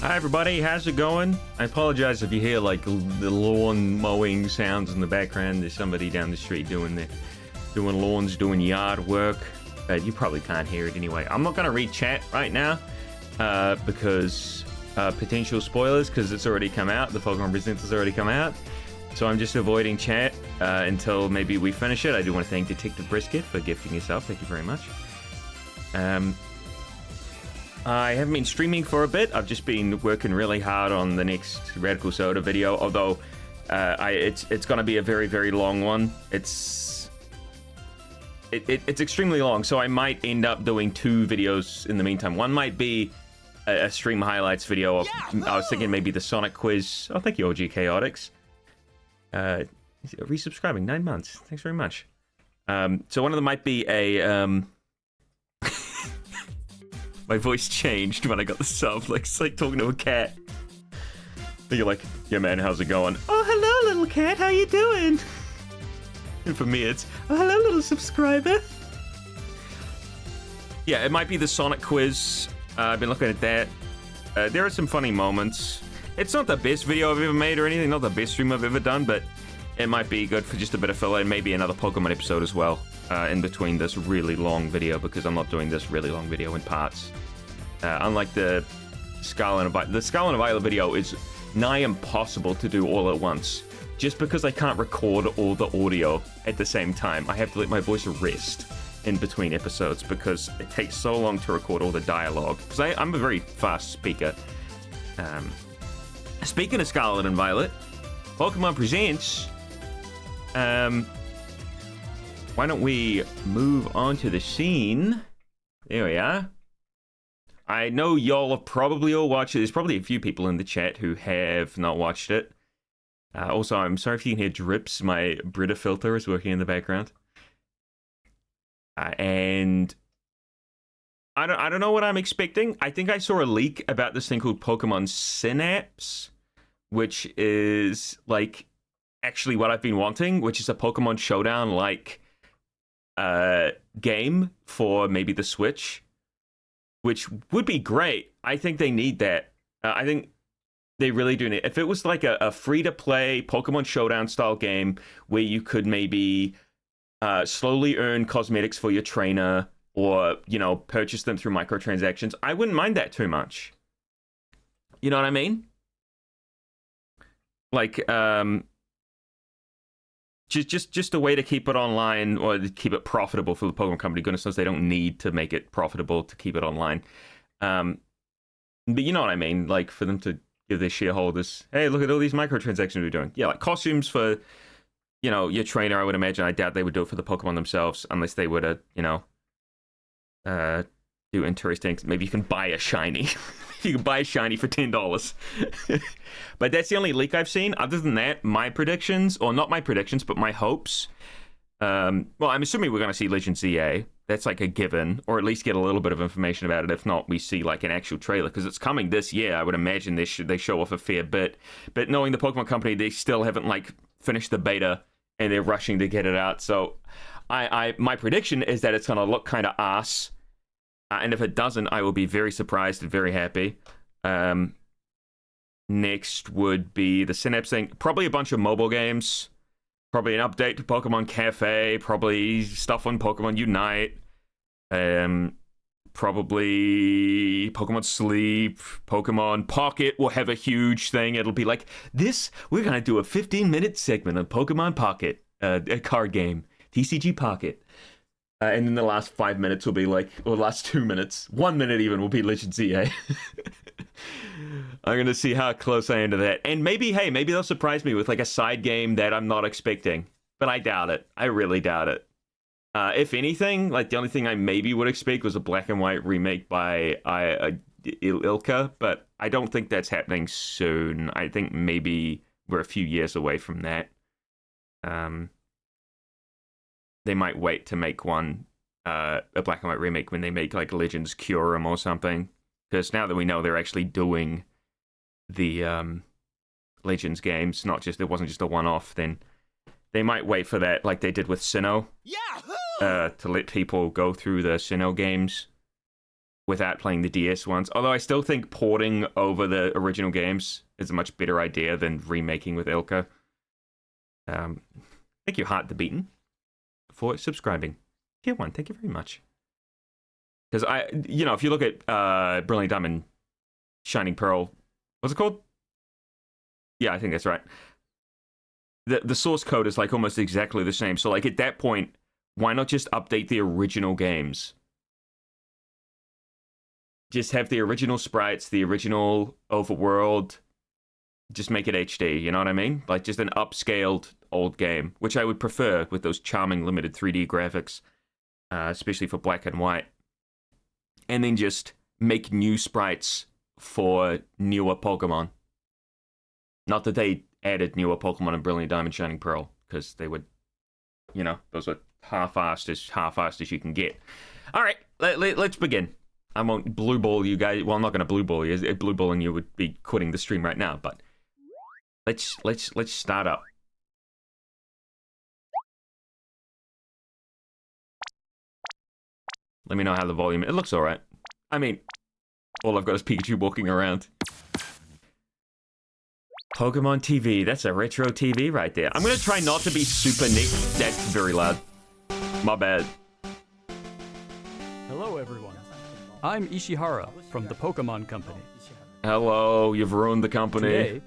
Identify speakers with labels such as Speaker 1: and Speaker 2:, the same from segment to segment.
Speaker 1: Hi everybody, how's it going? I apologize if you hear like the lawn mowing sounds in the background. There's somebody down the street doing lawns, doing yard work. You probably can't hear it anyway. I'm not gonna read chat right now because potential spoilers, because it's already come out. The Pokemon Presents has already come out, so I'm just avoiding chat until maybe we finish it. I do want to thank Detective Brisket for gifting yourself. Thank you very much. I haven't been streaming for a bit. I've just been working really hard on the next Radical Soda video, although it's going to be a very, very long one. It's extremely long, so I might end up doing 2 videos in the meantime. One might be a stream highlights video of, I was thinking maybe the Sonic quiz. Oh, thank you, OG Chaotix. Resubscribing, 9 months. Thanks very much. So one of them might be a... My voice changed when I got the sub, like it's like talking to a cat. And you're like, yeah man, how's it going? Oh, hello little cat, how you doing? And for me it's, oh, hello little subscriber. Yeah, it might be the Sonic quiz. I've been looking at that. There are some funny moments. It's not the best video I've ever made or anything, not the best stream I've ever done, but it might be good for just a bit of filler and maybe another Pokemon episode as well. In between this really long video, because I'm not doing this really long video in parts. Unlike the Scarlet and Violet. The Scarlet and Violet video is nigh impossible to do all at once. Just because I can't record all the audio at the same time. I have to let my voice rest in between episodes because it takes so long to record all the dialogue. Because I'm a very fast speaker. Speaking of Scarlet and Violet, Pokemon Presents... why don't we move on to the scene? There we are. I know y'all have probably all watched it. There's probably a few people in the chat who have not watched it. Also, I'm sorry if you can hear drips. My Brita filter is working in the background. And I don't know what I'm expecting. I think I saw a leak about this thing called Pokemon Synapse, which is like actually what I've been wanting, which is a Pokemon Showdown like game for maybe the Switch, which would be great. I think they need that. I think they really do need. If it was like a free-to-play Pokemon Showdown style game where you could maybe slowly earn cosmetics for your trainer or, you know, purchase them through microtransactions, I wouldn't mind that too much. You know what I mean? Like, Just a way to keep it online or to keep it profitable for the Pokemon Company. Goodness knows they don't need to make it profitable to keep it online. But you know what I mean? Like for them to give their shareholders, hey, look at all these microtransactions we're doing. Yeah, like costumes for, you know, your trainer, I would imagine. I doubt they would do it for the Pokemon themselves unless they were to, you know, do interesting. Maybe you can buy a shiny. You can buy a shiny for $10. But that's the only leak I've seen. Other than that, my predictions, or not my predictions, but my hopes. Well, I'm assuming we're going to see Legend ZA. That's like a given, or at least get a little bit of information about it. If not, we see like an actual trailer, because it's coming this year. I would imagine they show off a fair bit. But knowing the Pokemon Company, they still haven't like finished the beta, and they're rushing to get it out. So my prediction is that it's going to look kind of ass. And if it doesn't, I will be very surprised and very happy. Next would be the Synapse thing. Probably a bunch of mobile games. Probably an update to Pokemon Cafe. Probably stuff on Pokemon Unite. Probably Pokemon Sleep. Pokemon Pocket will have a huge thing. It'll be like, we're going to do a 15-minute segment on Pokemon Pocket. A card game. TCG Pocket. And then the last 5 minutes will be like, or the last 2 minutes, 1 minute even, will be Legend ZA. I'm going to see how close I am to that. And maybe they'll surprise me with like a side game that I'm not expecting. But I doubt it. I really doubt it. If anything, like the only thing I maybe would expect was a black and white remake by Ilka. But I don't think that's happening soon. I think maybe we're a few years away from that. They might wait to make one, a black and white remake when they make like Legends Kyurem or something. Because now that we know they're actually doing the Legends games, it wasn't just a one-off, then they might wait for that like they did with Sinnoh. To let people go through the Sinnoh games without playing the DS ones. Although I still think porting over the original games is a much better idea than remaking with Ilka. Thank you, Heart the Beaten, for subscribing. Tier 1, thank you very much. Because if you look at Brilliant Diamond, Shining Pearl, what's it called? Yeah, I think that's right. The source code is like almost exactly the same. So like at that point, why not just update the original games? Just have the original sprites, the original overworld. Just make it HD, you know what I mean? Like just an upscaled old game, which I would prefer with those charming limited 3D graphics, especially for black and white. And then just make new sprites for newer Pokemon. Not that they added newer Pokemon in Brilliant Diamond, Shining Pearl, because they would, those are half-assed as you can get. All right, let's begin. I won't blue ball you guys. Well, I'm not going to blue ball you. Blue balling you would be quitting the stream right now. But let's start up. Let me know how the volume. It looks all right. I mean, all I've got is Pikachu walking around. Pokemon TV. That's a retro TV right there. I'm going to try not to be super neat. That's very loud. My bad.
Speaker 2: Hello, everyone. I'm Ishihara from the Pokemon Company.
Speaker 1: Hello, you've ruined the company.
Speaker 2: Today,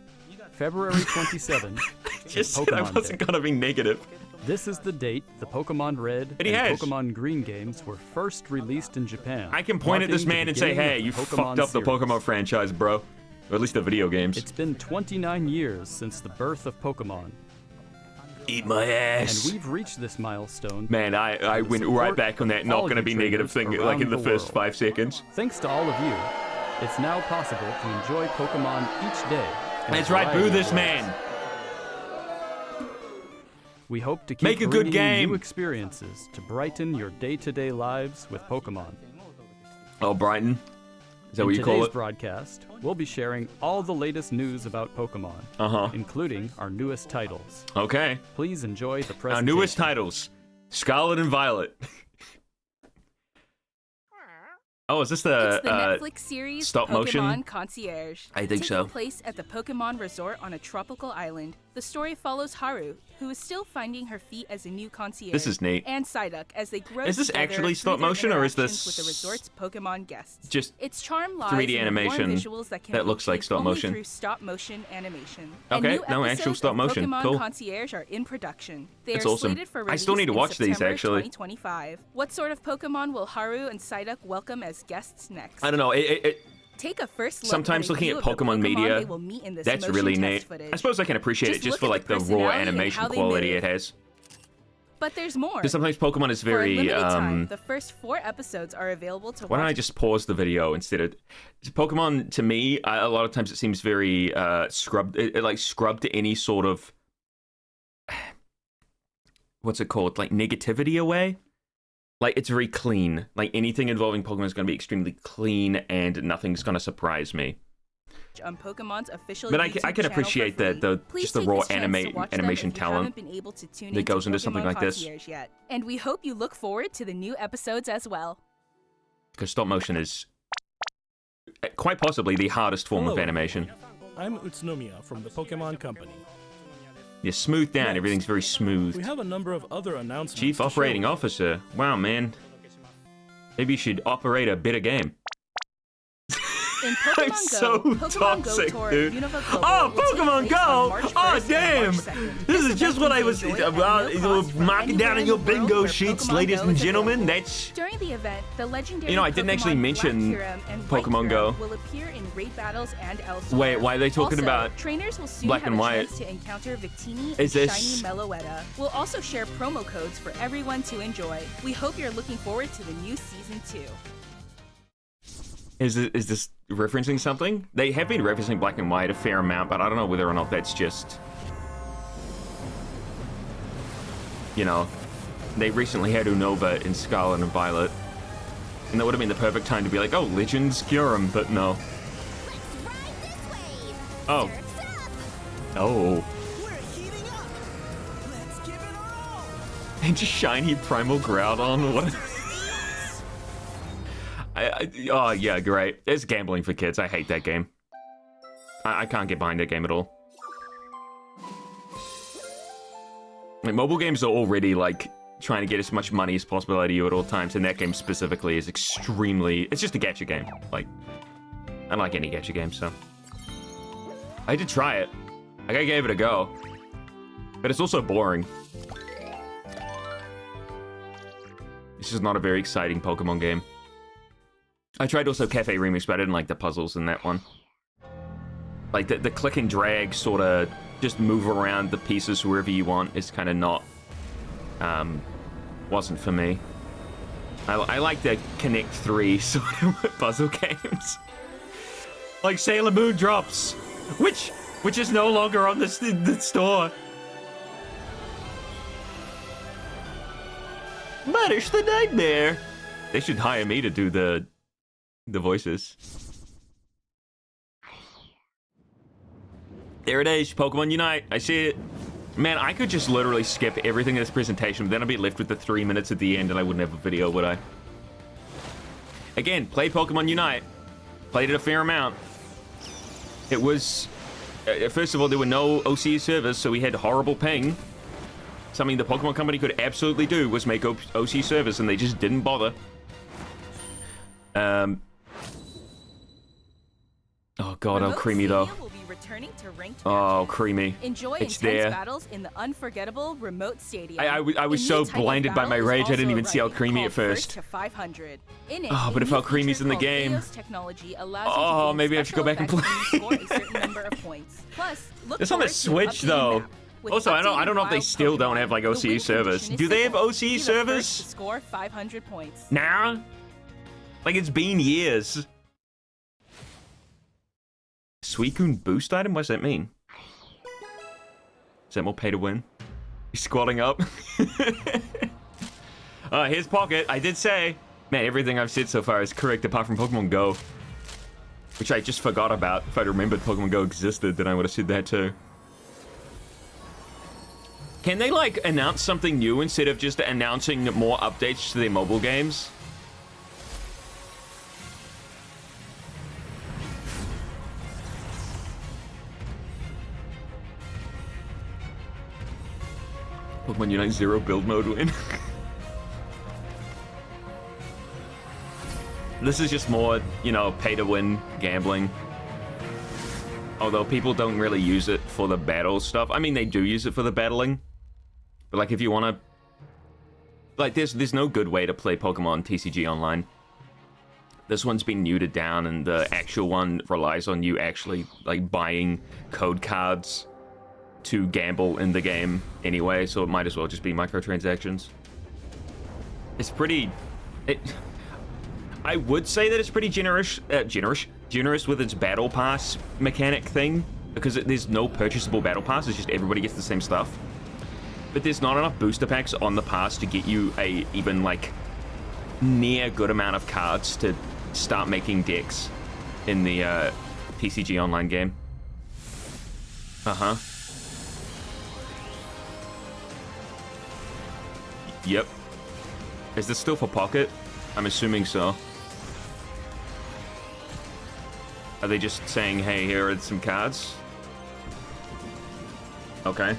Speaker 2: February 27th,
Speaker 1: just said I wasn't going to be negative.
Speaker 2: This is the date the Pokemon Red and Pokemon Green games were first released in Japan.
Speaker 1: I can point at this man and say, hey, you fucked up the Pokemon franchise, bro. Or at least the video games.
Speaker 2: It's been 29 years since the birth of Pokemon.
Speaker 1: Eat my ass.
Speaker 2: And we've reached this milestone.
Speaker 1: Man, I went right back on that not going to be negative thing like in the first 5 seconds.
Speaker 2: Thanks to all of you, it's now possible to enjoy Pokemon each day.
Speaker 1: That's right, boo this man.
Speaker 2: We hope to keep
Speaker 1: Make a good game.
Speaker 2: New experiences to brighten your day-to-day lives with Pokemon.
Speaker 1: Oh, Brighton. Is that what you call it?
Speaker 2: In today's broadcast, we'll be sharing all the latest news about Pokemon, including our newest titles.
Speaker 1: Okay.
Speaker 2: Please enjoy the presentation.
Speaker 1: Our newest titles, Scarlet and Violet. Oh, is this
Speaker 3: It's the Netflix series
Speaker 1: stop
Speaker 3: Pokemon
Speaker 1: motion?
Speaker 3: Concierge.
Speaker 1: I think so.
Speaker 3: Taking place at the Pokemon Resort on a tropical island, the story follows Haru, who is still finding her feet as a new concierge.
Speaker 1: This is neat.
Speaker 3: And Psyduck as they grow
Speaker 1: Is this
Speaker 3: together
Speaker 1: actually
Speaker 3: through
Speaker 1: stop
Speaker 3: their
Speaker 1: motion, or is
Speaker 3: interactions
Speaker 1: this
Speaker 3: with the resort's Pokemon guests?
Speaker 1: just
Speaker 3: its charm lies
Speaker 1: 3D
Speaker 3: in the
Speaker 1: animation
Speaker 3: warm visuals that, can
Speaker 1: that
Speaker 3: be
Speaker 1: looks like
Speaker 3: achieved
Speaker 1: stop
Speaker 3: only
Speaker 1: motion?
Speaker 3: through stop motion animation.
Speaker 1: Okay,
Speaker 3: And new
Speaker 1: no, actual
Speaker 3: episodes
Speaker 1: stop
Speaker 3: of
Speaker 1: motion.
Speaker 3: Pokemon
Speaker 1: Cool.
Speaker 3: Concierge are in production. They
Speaker 1: That's
Speaker 3: are
Speaker 1: awesome.
Speaker 3: slated for
Speaker 1: I
Speaker 3: release
Speaker 1: still need to
Speaker 3: in
Speaker 1: watch these,
Speaker 3: September
Speaker 1: actually.
Speaker 3: 2025. What sort of Pokemon will Haru and Psyduck welcome as guests next?
Speaker 1: I don't know.
Speaker 3: Take a first look
Speaker 1: Sometimes
Speaker 3: at a
Speaker 1: looking
Speaker 3: view
Speaker 1: at
Speaker 3: of the
Speaker 1: Pokemon media,
Speaker 3: they will meet in this
Speaker 1: that's
Speaker 3: motion
Speaker 1: really
Speaker 3: test
Speaker 1: neat.
Speaker 3: footage.
Speaker 1: I suppose I can appreciate it just
Speaker 3: look
Speaker 1: for
Speaker 3: at
Speaker 1: like the raw
Speaker 3: personality and
Speaker 1: animation
Speaker 3: how they
Speaker 1: quality
Speaker 3: move.
Speaker 1: it has.
Speaker 3: But there's more.
Speaker 1: Because sometimes Pokemon is
Speaker 3: For a
Speaker 1: very
Speaker 3: limited time, the first 4 episodes are available to
Speaker 1: Why don't I
Speaker 3: watch.
Speaker 1: just pause the video instead of Pokemon? To me, a lot of times it seems very scrubbed. It like scrubbed any sort of what's it called? Like negativity away. Like it's very clean. Like anything involving Pokemon is going to be extremely clean, and nothing's going to surprise me.
Speaker 3: On Pokemon's official
Speaker 1: But I
Speaker 3: YouTube
Speaker 1: can
Speaker 3: channel
Speaker 1: appreciate
Speaker 3: for free.
Speaker 1: the
Speaker 3: Please
Speaker 1: just the
Speaker 3: take
Speaker 1: raw
Speaker 3: this chance to watch them
Speaker 1: animation
Speaker 3: if you
Speaker 1: talent
Speaker 3: haven't been able to tune
Speaker 1: that
Speaker 3: into
Speaker 1: goes into something
Speaker 3: Pokemon
Speaker 1: like this.
Speaker 3: Concierge yet. And we hope you look forward to the new episodes as well.
Speaker 1: Because stop motion is quite possibly the hardest form of
Speaker 4: Hello,
Speaker 1: animation.
Speaker 4: I'm Utsunomiya from the Pokemon Company.
Speaker 1: You're smooth down.
Speaker 4: Next,
Speaker 1: Everything's very
Speaker 4: We
Speaker 1: smooth.
Speaker 4: have a number of other announcements.
Speaker 1: Chief
Speaker 4: to
Speaker 1: Operating
Speaker 4: share.
Speaker 1: Officer. Wow, man. Maybe you should operate a better game.
Speaker 3: In
Speaker 1: I'm
Speaker 3: Pokemon
Speaker 1: so
Speaker 3: Go, Pokemon
Speaker 1: toxic,
Speaker 3: Go Tour
Speaker 1: dude.
Speaker 3: Unova Global
Speaker 1: Oh,
Speaker 3: will take
Speaker 1: Pokemon
Speaker 3: place on
Speaker 1: Go!
Speaker 3: March
Speaker 1: Oh,
Speaker 3: 1st and
Speaker 1: damn!
Speaker 3: March 2nd.
Speaker 1: This is
Speaker 3: event
Speaker 1: just what
Speaker 3: can
Speaker 1: I
Speaker 3: be
Speaker 1: was
Speaker 3: enjoyed at no cost from
Speaker 1: marking
Speaker 3: anywhere
Speaker 1: down in
Speaker 3: in
Speaker 1: your
Speaker 3: the world
Speaker 1: bingo
Speaker 3: where
Speaker 1: sheets,
Speaker 3: Pokemon
Speaker 1: ladies
Speaker 3: Go
Speaker 1: and
Speaker 3: is
Speaker 1: gentlemen.
Speaker 3: available.
Speaker 1: That's
Speaker 3: During the event, the legendary
Speaker 1: You know, I didn't actually
Speaker 3: Pokemon
Speaker 1: mention
Speaker 3: Black Kyurem and White
Speaker 1: Pokemon
Speaker 3: Kyurem
Speaker 1: Go.
Speaker 3: will appear in raid battles and elsewhere.
Speaker 1: Wait, why are they talking
Speaker 3: Also,
Speaker 1: about
Speaker 3: trainers will soon
Speaker 1: Black
Speaker 3: have
Speaker 1: and
Speaker 3: a
Speaker 1: White?
Speaker 3: chance to encounter Victini
Speaker 1: Is
Speaker 3: and
Speaker 1: this-
Speaker 3: Shiny Meloetta. We'll also share promo codes for everyone to enjoy. We hope you're looking forward to the new season 2.
Speaker 1: Is this referencing something? They have been referencing Black and White a fair amount, but I don't know whether or not that's just... You know, they recently had Unova in Scarlet and Violet. And that would have been the perfect time to be like, oh, Legends Kyurem, but no. Oh. Oh. And just shiny Primal Groudon. What? Oh, yeah, great. It's gambling for kids. I hate that game. I can't get behind that game at all. Like, mobile games are already, like, trying to get as much money as possible out of you at all times, and that game specifically is extremely... It's just a gacha game. Like, I don't like any gacha game, so... I did try it. Like, I gave it a go. But it's also boring. This is not a very exciting Pokemon game. I tried also Cafe Remix, but I didn't like the puzzles in that one. Like, the click and drag sort of just move around the pieces wherever you want is kind of not... wasn't for me. I like the Connect 3 sort of puzzle games. Like Sailor Moon Drops, which is no longer on the store. Banish the nightmare. They should hire me to do the voices. There it is, Pokemon Unite. I see it. Man, I could just literally skip everything in this presentation, but then I'd be left with the 3 minutes at the end and I wouldn't have a video, would I? Again, play Pokemon Unite. Played it a fair amount. It was... first of all, there were no OCE servers, so we had horrible ping. Something the Pokemon Company could absolutely do was make OC servers, and they just didn't bother. Oh god, oh creamy though. Oh creamy.
Speaker 3: Enjoy
Speaker 1: it's
Speaker 3: intense
Speaker 1: there.
Speaker 3: Battles in the unforgettable remote stadium.
Speaker 1: I was so blinded by my rage, I didn't even see how creamy at first.
Speaker 3: To 500. In it,
Speaker 1: Oh, but if how creamy's in the game.
Speaker 3: Technology allows
Speaker 1: Oh,
Speaker 3: you to
Speaker 1: maybe I should go back and play.
Speaker 3: score a certain number of points. Plus, look
Speaker 1: It's on the
Speaker 3: forward to
Speaker 1: Switch
Speaker 3: updated
Speaker 1: though.
Speaker 3: map. With
Speaker 1: Also, I don't know if they
Speaker 3: wild
Speaker 1: still don't
Speaker 3: Pokemon,
Speaker 1: have like
Speaker 3: the
Speaker 1: OCE
Speaker 3: win
Speaker 1: servers.
Speaker 3: condition is
Speaker 1: Do they have
Speaker 3: simple.
Speaker 1: OCE
Speaker 3: Be the
Speaker 1: servers?
Speaker 3: first to score 500 points.
Speaker 1: Nah. Like it's been years. Suicune boost item? What does that mean? Is that more pay to win? He's squatting up. Here's Pocket. I did say, man, everything I've said so far is correct apart from Pokemon Go. Which I just forgot about. If I'd remembered Pokemon Go existed, then I would have said that too. Can they, like, announce something new instead of just announcing more updates to their mobile games? Pokemon Unite 0 build mode win. This is just more, you know, pay-to-win gambling. Although people don't really use it for the battle stuff. I mean, they do use it for the battling. But, like, if you want to... Like, there's no good way to play Pokemon TCG online. This one's been neutered down, and the actual one relies on you actually, like, buying code cards to gamble in the game anyway, so it might as well just be microtransactions. It's pretty... I would say that it's pretty generous with its battle pass mechanic thing, because there's no purchasable battle pass, it's just everybody gets the same stuff. But there's not enough booster packs on the pass to get you a even, like, near good amount of cards to start making decks in the TCG online game. Uh-huh. Yep. Is this still for Pocket? I'm assuming so. Are they just saying, hey, here are some cards? Okay.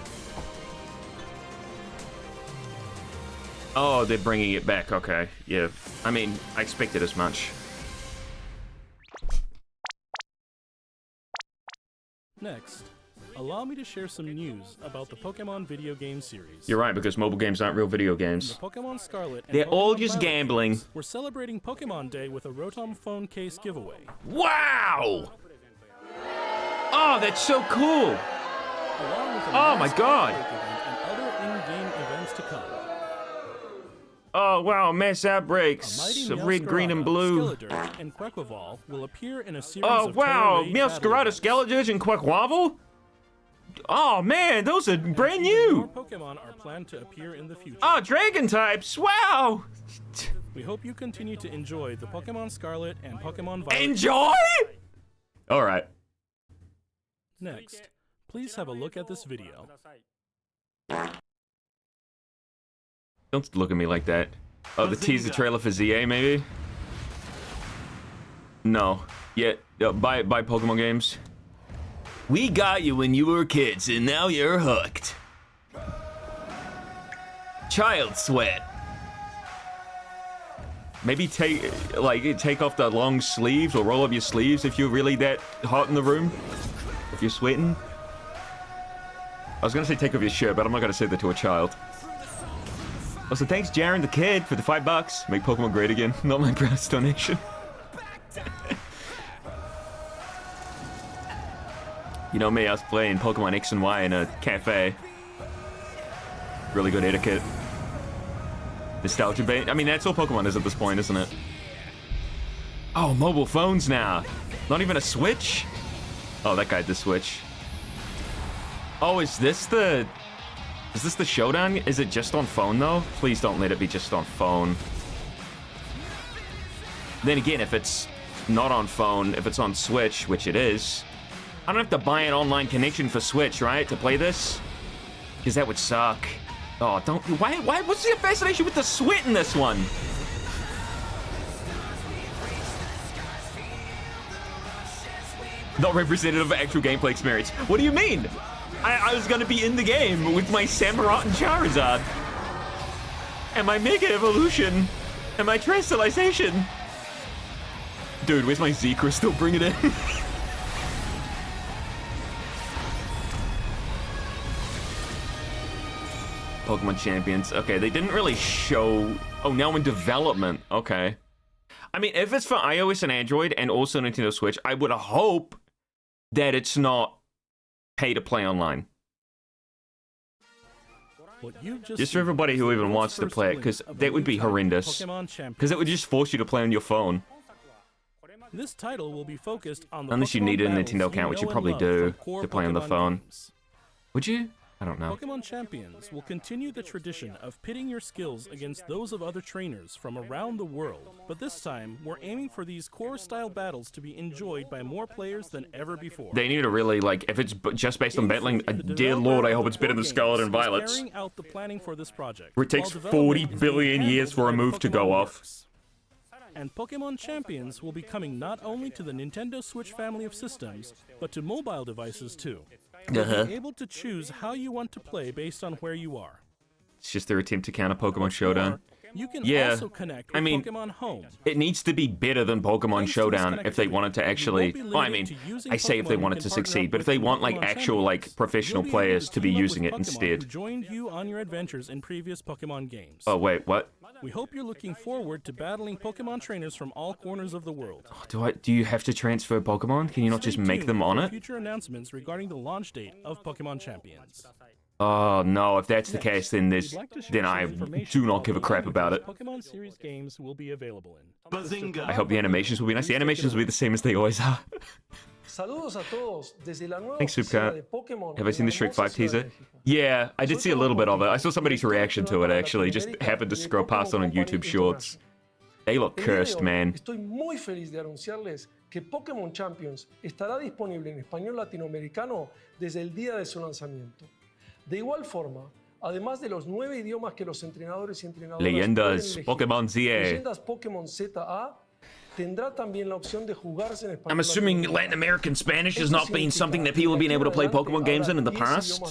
Speaker 1: Oh, they're bringing it back. Okay, yeah. I mean, I expected as much.
Speaker 4: Next, allow me to share some news about the Pokemon video game series.
Speaker 1: You're right, because mobile games aren't real video
Speaker 4: In
Speaker 1: games.
Speaker 4: the Pokemon Scarlet and
Speaker 1: They're
Speaker 4: Pokemon
Speaker 1: all just
Speaker 4: Violet
Speaker 1: gambling.
Speaker 4: games, we're celebrating Pokemon Day with a Rotom phone case giveaway.
Speaker 1: Wow! Oh, that's so cool!
Speaker 4: Along with a
Speaker 1: Oh my
Speaker 4: mass
Speaker 1: God.
Speaker 4: outbreak event and other in-game events to come.
Speaker 1: Oh, wow, mass
Speaker 4: A
Speaker 1: outbreaks
Speaker 4: mighty
Speaker 1: of red, green, and blue.
Speaker 4: Skeledirge, and Quaquaval will appear in a series
Speaker 1: Oh,
Speaker 4: of
Speaker 1: wow,
Speaker 4: Terra Raid battle
Speaker 1: Meowscarada,
Speaker 4: events.
Speaker 1: Skeledirge, and Quaquaval? Oh, man, those are brand
Speaker 4: Even more
Speaker 1: new!
Speaker 4: Pokemon are planned to appear in the future.
Speaker 1: Oh, Dragon types, wow!
Speaker 4: We hope you continue to enjoy the Pokemon Scarlet and Pokemon Violet.
Speaker 1: Enjoy? Alright.
Speaker 4: Next, please have a look at this video.
Speaker 1: Don't look at me like that. Oh, the teaser trailer for ZA, maybe? No. Yeah, buy Pokemon games. We got you when you were kids, and now you're hooked. Child sweat. Maybe take off the long sleeves or roll up your sleeves if you're really that hot in the room. If you're sweating. I was gonna say take off your shirt, but I'm not gonna say that to a child. Also, thanks Jaren the kid for the $5. Make Pokemon great again. Not my proudest donation. You know me, I was playing Pokemon X and Y in a cafe. Really good etiquette. Nostalgia bait. I mean, that's all Pokemon is at this point, isn't it? Oh, mobile phones now. Not even a Switch? Oh, that guy had the Switch. Oh, is this the showdown? Is it just on phone, though? Please don't let it be just on phone. Then again, if it's not on phone, if it's on Switch, which it is, I don't have to buy an online connection for Switch, right, to play this? Because that would suck. Oh, don't... Why? What's the fascination with the sweat in this one? Not representative of actual gameplay experience. What do you mean? I was gonna be in the game with my Samurott and Charizard. And my Mega Evolution. And my Terastallization. Dude, where's my Z Crystal? Bring it in. Pokemon Champions. Okay, they didn't really show... Oh, now in development. Okay. I mean, if it's for iOS and Android and also Nintendo Switch, I would hope that it's not pay to play online. Just for everybody who even wants to play it, because that would be horrendous. Because it would just force you to play on your phone.
Speaker 4: This title will be focused on the
Speaker 1: Unless you need a
Speaker 4: Pokemon
Speaker 1: Nintendo
Speaker 4: battles
Speaker 1: account, which you
Speaker 4: know and
Speaker 1: probably
Speaker 4: love
Speaker 1: do
Speaker 4: from core
Speaker 1: to play on the
Speaker 4: Pokemon
Speaker 1: phone.
Speaker 4: games.
Speaker 1: Would you? I don't know.
Speaker 4: Pokemon Champions will continue the tradition of pitting your skills against those of other trainers from around the world. But this time, we're aiming for these core-style battles to be enjoyed by more players than ever before.
Speaker 1: They need to really, like, if it's just based on battling, dear lord, I hope it's better than Scarlet and Violet's.
Speaker 4: Carrying out the planning for this project,
Speaker 1: Where it takes
Speaker 4: while
Speaker 1: 40
Speaker 4: development is
Speaker 1: billion
Speaker 4: being
Speaker 1: years for a
Speaker 4: handled by
Speaker 1: move to go
Speaker 4: Pokemon
Speaker 1: off.
Speaker 4: Works. And Pokemon Champions will be coming not only to the Nintendo Switch family of systems, but to mobile devices too. You'll be able to choose how you want to play based on where you are.
Speaker 1: It's just their attempt to counter Pokemon Showdown.
Speaker 4: You can
Speaker 1: Yeah,
Speaker 4: also connect with
Speaker 1: I mean,
Speaker 4: Pokemon Home.
Speaker 1: It needs to be better than Pokemon
Speaker 4: Thanks to this
Speaker 1: Showdown if they
Speaker 4: connectivity,
Speaker 1: wanted to
Speaker 4: you
Speaker 1: actually...
Speaker 4: won't be
Speaker 1: Well, I
Speaker 4: limited
Speaker 1: mean,
Speaker 4: to using
Speaker 1: I say if they
Speaker 4: Pokemon
Speaker 1: wanted
Speaker 4: who
Speaker 1: to
Speaker 4: can partner
Speaker 1: succeed,
Speaker 4: up
Speaker 1: but if
Speaker 4: with
Speaker 1: they want, like,
Speaker 4: Pokemon
Speaker 1: actual, like,
Speaker 4: champions,
Speaker 1: professional
Speaker 4: you'll be able
Speaker 1: players to be
Speaker 4: team up
Speaker 1: using
Speaker 4: with
Speaker 1: it
Speaker 4: Pokemon
Speaker 1: instead.
Speaker 4: who joined you on your adventures in previous Pokemon games.
Speaker 1: Oh, wait, what?
Speaker 4: We hope you're looking forward to battling Pokemon trainers from all corners of the world.
Speaker 1: Do you have to transfer Pokemon? Can you not
Speaker 4: Stay
Speaker 1: just make
Speaker 4: tuned
Speaker 1: them on
Speaker 4: for
Speaker 1: it?
Speaker 4: Future announcements regarding the launch date of Pokemon Champions.
Speaker 1: Oh, no, if that's the case, then
Speaker 4: We'd like to share
Speaker 1: then
Speaker 4: some
Speaker 1: I
Speaker 4: information
Speaker 1: do not
Speaker 4: about
Speaker 1: give a
Speaker 4: the
Speaker 1: crap about it.
Speaker 4: Pokemon series games will be available in.
Speaker 1: I hope the animations will be nice. The animations will be the same as they always are. Thanks, Supercat. Have I seen the Shrek 5 teaser? Yeah, I did see a little bit of it. I saw somebody's reaction to it, actually. Just happened to scroll past on YouTube Shorts. They look cursed, man.
Speaker 5: Estoy muy feliz de anunciarles que Pokémon Champions estará disponible en español latinoamericano desde el día de su lanzamiento. De igual forma, además de los 9 idiomas que los entrenadores y entrenadoras
Speaker 1: Leyendas
Speaker 5: pueden elegir,
Speaker 1: Pokémon ZA.
Speaker 5: Leyendas Pokémon ZA tendrá también la opción de jugarse en español.
Speaker 1: I'm assuming Latin American Spanish has not been something that people have been able to play Pokemon games in the past.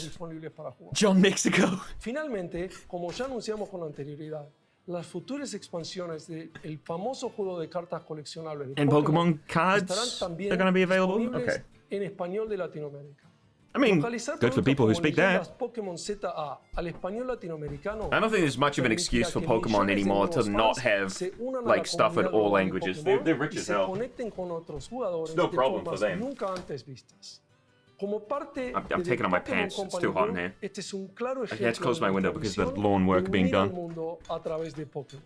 Speaker 1: John Mexico.
Speaker 5: Finalmente, como ya anunciamos con anterioridad, las futuras expansiones del famoso juego de cartas coleccionables de
Speaker 1: And Pokemon
Speaker 5: estarán
Speaker 1: cards
Speaker 5: también
Speaker 1: are going to be available?
Speaker 5: disponibles
Speaker 1: Okay.
Speaker 5: en español de Latinoamérica.
Speaker 1: I mean,
Speaker 5: Localizar
Speaker 1: good for
Speaker 5: productos
Speaker 1: people who
Speaker 5: como
Speaker 1: speak
Speaker 5: Leyendas
Speaker 1: that.
Speaker 5: Pokémon ZA al español latinoamericano
Speaker 1: I don't think there's much of an excuse for Pokemon anymore to not have, like, stuff in all languages. They're rich as hell.
Speaker 5: conecten con otros jugadores
Speaker 1: no
Speaker 5: de
Speaker 1: problem for
Speaker 5: formas
Speaker 1: them.
Speaker 5: nunca antes vistas. Como parte
Speaker 1: I'm
Speaker 5: de
Speaker 1: taking off my
Speaker 5: Pokémon
Speaker 1: pants. It's
Speaker 5: Company
Speaker 1: too hot in
Speaker 5: Group,
Speaker 1: here.
Speaker 5: Este es un claro
Speaker 1: I had to close my
Speaker 5: de
Speaker 1: window because of the
Speaker 5: tradición
Speaker 1: lawn work
Speaker 5: de
Speaker 1: being
Speaker 5: unir al
Speaker 1: done.
Speaker 5: mundo a través de Pokémon.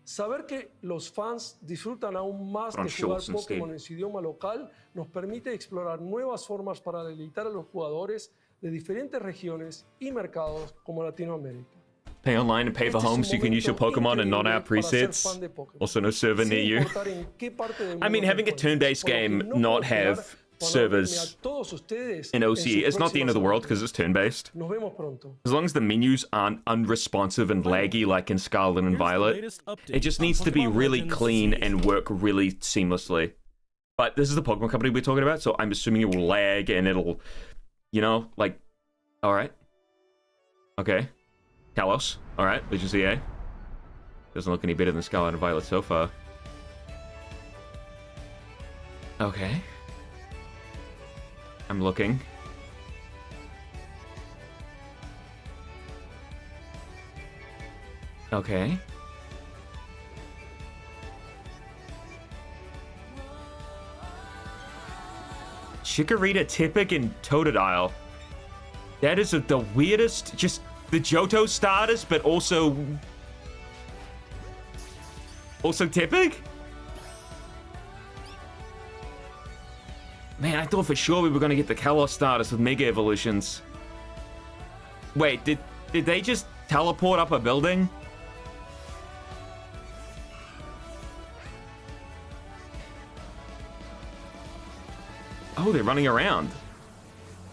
Speaker 5: Saber que los fans disfrutan aún más
Speaker 1: Put on
Speaker 5: de jugar
Speaker 1: shorts instead.
Speaker 5: Pokémon en su idioma local nos permite explorar nuevas formas para deleitar a los jugadores de diferentes regiones y mercados como Latinoamérica.
Speaker 1: Pay online and pay for
Speaker 5: Este es un
Speaker 1: home so you can use your
Speaker 5: momento
Speaker 1: Pokemon and not our
Speaker 5: increíble para ser
Speaker 1: presets.
Speaker 5: fan de Pokémon.
Speaker 1: Also, no server near
Speaker 5: Sin
Speaker 1: you.
Speaker 5: importar en qué parte del
Speaker 1: I mean,
Speaker 5: mundo
Speaker 1: having a
Speaker 5: te encuentres,
Speaker 1: turn-based
Speaker 5: por lo que
Speaker 1: game
Speaker 5: no
Speaker 1: not
Speaker 5: puedes
Speaker 1: have
Speaker 5: jugar
Speaker 1: servers in OCE. It's not the end of the world because it's turn-based.
Speaker 5: Nos vemos pronto.
Speaker 1: As long as the menus aren't unresponsive and laggy like in Scarlet and Violet, it just needs to be really clean and work really seamlessly. But this is the Pokemon company we're talking about, so I'm assuming it will lag and it'll, you know, like, alright. Okay. Kalos. Alright, Legends EA. Doesn't look any better than Scarlet and Violet so far. Okay. I'm looking. Okay. Chikorita, Tipic, and Totodile. That is the weirdest, just the Johto starters, but also Tipic? Man, I thought for sure we were going to get the Kalos starters with Mega Evolutions. Wait, did they just teleport up a building? Oh, they're running around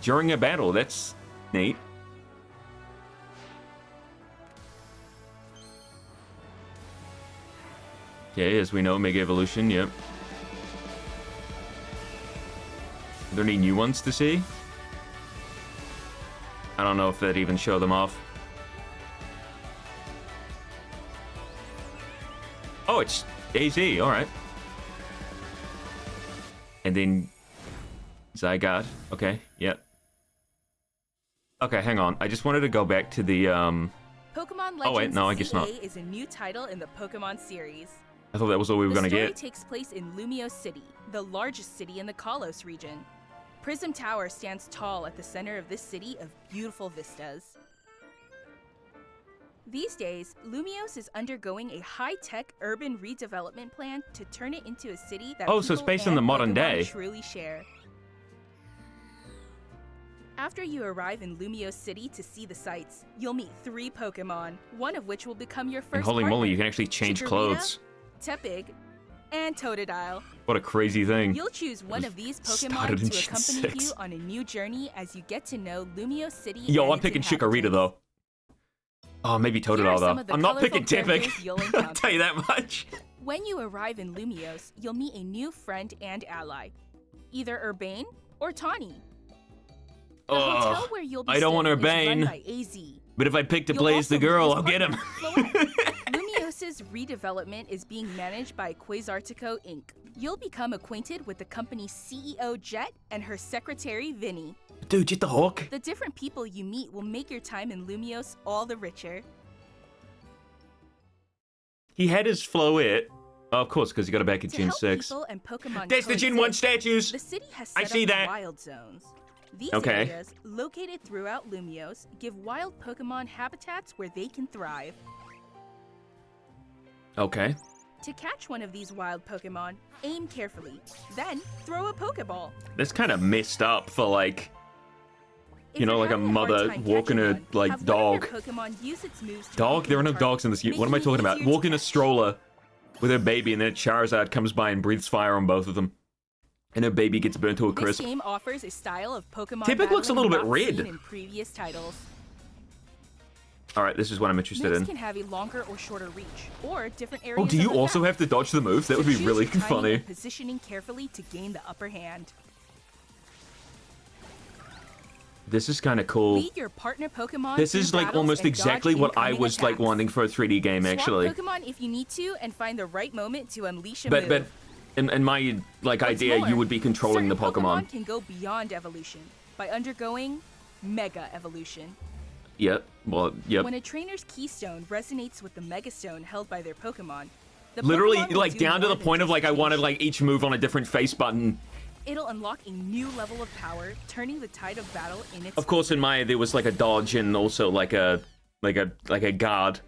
Speaker 1: during a battle. That's neat. Okay, as we know, Mega Evolution, yep. Are there any new ones to see? I don't know if they'd even show them off. Oh, it's AZ, alright. And then Zygarde, okay, yep. Okay, hang on. I just wanted to go back to the,
Speaker 3: Pokemon Legends
Speaker 1: oh wait, no, I guess
Speaker 3: CA
Speaker 1: not.
Speaker 3: is a new title in the Pokemon series.
Speaker 1: I thought that was all we were gonna
Speaker 3: The
Speaker 1: get.
Speaker 3: story takes place in Lumiose City, the largest city in the Kalos region. Prism Tower stands tall at the center of this city of beautiful vistas. These days, Lumiose is undergoing a high-tech urban redevelopment plan to turn it into a city that
Speaker 1: Oh, so it's
Speaker 3: people
Speaker 1: based in the
Speaker 3: and
Speaker 1: modern
Speaker 3: Pokemon
Speaker 1: day.
Speaker 3: truly share. After you arrive in Lumiose City to see the sights, you'll meet 3 Pokemon, one of which will become your first
Speaker 1: And holy
Speaker 3: partner.
Speaker 1: moly, you can actually change
Speaker 3: Chikorita,
Speaker 1: clothes.
Speaker 3: Tepig, and Totodile.
Speaker 1: What a crazy thing.
Speaker 3: You'll choose one of these
Speaker 1: Started
Speaker 3: Pokemon
Speaker 1: in
Speaker 3: to
Speaker 1: Gen
Speaker 3: accompany
Speaker 1: 6.
Speaker 3: you on a new journey as you get to know Lumiose City.
Speaker 1: Yo,
Speaker 3: and
Speaker 1: I'm
Speaker 3: its
Speaker 1: picking Chikorita
Speaker 3: inhabitants.
Speaker 1: though. Oh, maybe
Speaker 3: Here are
Speaker 1: Totodile
Speaker 3: some
Speaker 1: though.
Speaker 3: of the
Speaker 1: I'm not
Speaker 3: colorful
Speaker 1: picking Tipic.
Speaker 3: characters you'll
Speaker 1: I'll
Speaker 3: encounter.
Speaker 1: tell you that much.
Speaker 3: When you arrive in Lumiose, you'll meet a new friend and ally, either Urbane or Tawny. The hotel where you'll be
Speaker 1: I don't want
Speaker 3: staying is
Speaker 1: Urbane.
Speaker 3: run by AZ.
Speaker 1: But if I pick to
Speaker 3: You'll
Speaker 1: Blaze the
Speaker 3: also meet
Speaker 1: girl,
Speaker 3: his
Speaker 1: I'll get him.
Speaker 3: partner, Floette. Lumiose's redevelopment is being managed by Quasartico Inc. You'll become acquainted with the company's CEO Jet and her secretary Vinny.
Speaker 1: Dude, get the hook.
Speaker 3: The different people you meet will make your time in Lumiose all the richer.
Speaker 1: He had his Floette. Oh, of course, because he got it back in
Speaker 3: To
Speaker 1: Gen
Speaker 3: help
Speaker 1: 6.
Speaker 3: people and Pokemon
Speaker 1: There's the Gen 1
Speaker 3: coexist,
Speaker 1: statues.
Speaker 3: The city has
Speaker 1: I
Speaker 3: set
Speaker 1: see
Speaker 3: up
Speaker 1: that.
Speaker 3: wild zones. These
Speaker 1: Okay.
Speaker 3: areas, located throughout Lumiose, give wild Pokemon habitats where they can thrive.
Speaker 1: Okay.
Speaker 3: To catch one of these wild Pokemon, aim carefully, then throw a Pokeball.
Speaker 1: That's kind of messed up for, like,
Speaker 3: If
Speaker 1: you know,
Speaker 3: you're
Speaker 1: like a
Speaker 3: having hard
Speaker 1: mother
Speaker 3: time
Speaker 1: walking
Speaker 3: catching
Speaker 1: a,
Speaker 3: one,
Speaker 1: like,
Speaker 3: have
Speaker 1: dog.
Speaker 3: one of your Pokemon use its moves to
Speaker 1: Dog?
Speaker 3: weaken
Speaker 1: There are no
Speaker 3: your
Speaker 1: dogs in this. What am I
Speaker 3: making it
Speaker 1: talking about?
Speaker 3: easier to
Speaker 1: Walking a
Speaker 3: catch.
Speaker 1: stroller with her baby, and then Charizard comes by and breathes fire on both of them. And her baby gets burnt to a
Speaker 3: This
Speaker 1: crisp.
Speaker 3: game offers a style of Pokemon
Speaker 1: Tipic looks a little
Speaker 3: battling
Speaker 1: bit
Speaker 3: not
Speaker 1: red.
Speaker 3: seen in previous titles.
Speaker 1: Alright, this is what I'm interested
Speaker 3: Moves
Speaker 1: in.
Speaker 3: can have a longer or shorter reach, or different areas
Speaker 1: Oh, do
Speaker 3: of
Speaker 1: you
Speaker 3: the
Speaker 1: also
Speaker 3: map.
Speaker 1: have to dodge the moves? That
Speaker 3: So
Speaker 1: would be
Speaker 3: choose
Speaker 1: really
Speaker 3: your timing
Speaker 1: funny.
Speaker 3: and positioning carefully to gain the upper hand.
Speaker 1: This is kind of cool.
Speaker 3: Lead your partner Pokemon.
Speaker 1: This
Speaker 3: through
Speaker 1: is like
Speaker 3: battles
Speaker 1: almost
Speaker 3: and
Speaker 1: exactly
Speaker 3: dodge
Speaker 1: what I
Speaker 3: incoming
Speaker 1: was like
Speaker 3: attacks.
Speaker 1: wanting for a 3D game, actually.
Speaker 3: Swap Pokemon if you need to, and find the right moment to unleash a
Speaker 1: But
Speaker 3: move.
Speaker 1: in my like
Speaker 3: What's
Speaker 1: idea,
Speaker 3: more,
Speaker 1: you would be controlling the
Speaker 3: certain
Speaker 1: Pokemon.
Speaker 3: can go beyond evolution by undergoing Mega Evolution.
Speaker 1: Yep. Well, yep.
Speaker 3: When a trainer's keystone resonates with the Megastone held by their Pokemon, the
Speaker 1: Literally,
Speaker 3: Pokemon will
Speaker 1: like
Speaker 3: do
Speaker 1: down to
Speaker 3: more
Speaker 1: the
Speaker 3: than
Speaker 1: point of
Speaker 3: just
Speaker 1: like I wanted
Speaker 3: change.
Speaker 1: like each move on a different face button.
Speaker 3: It'll unlock a new level of power, turning the tide of battle in its
Speaker 1: Of course, in my there was like a dodge and also like a guard.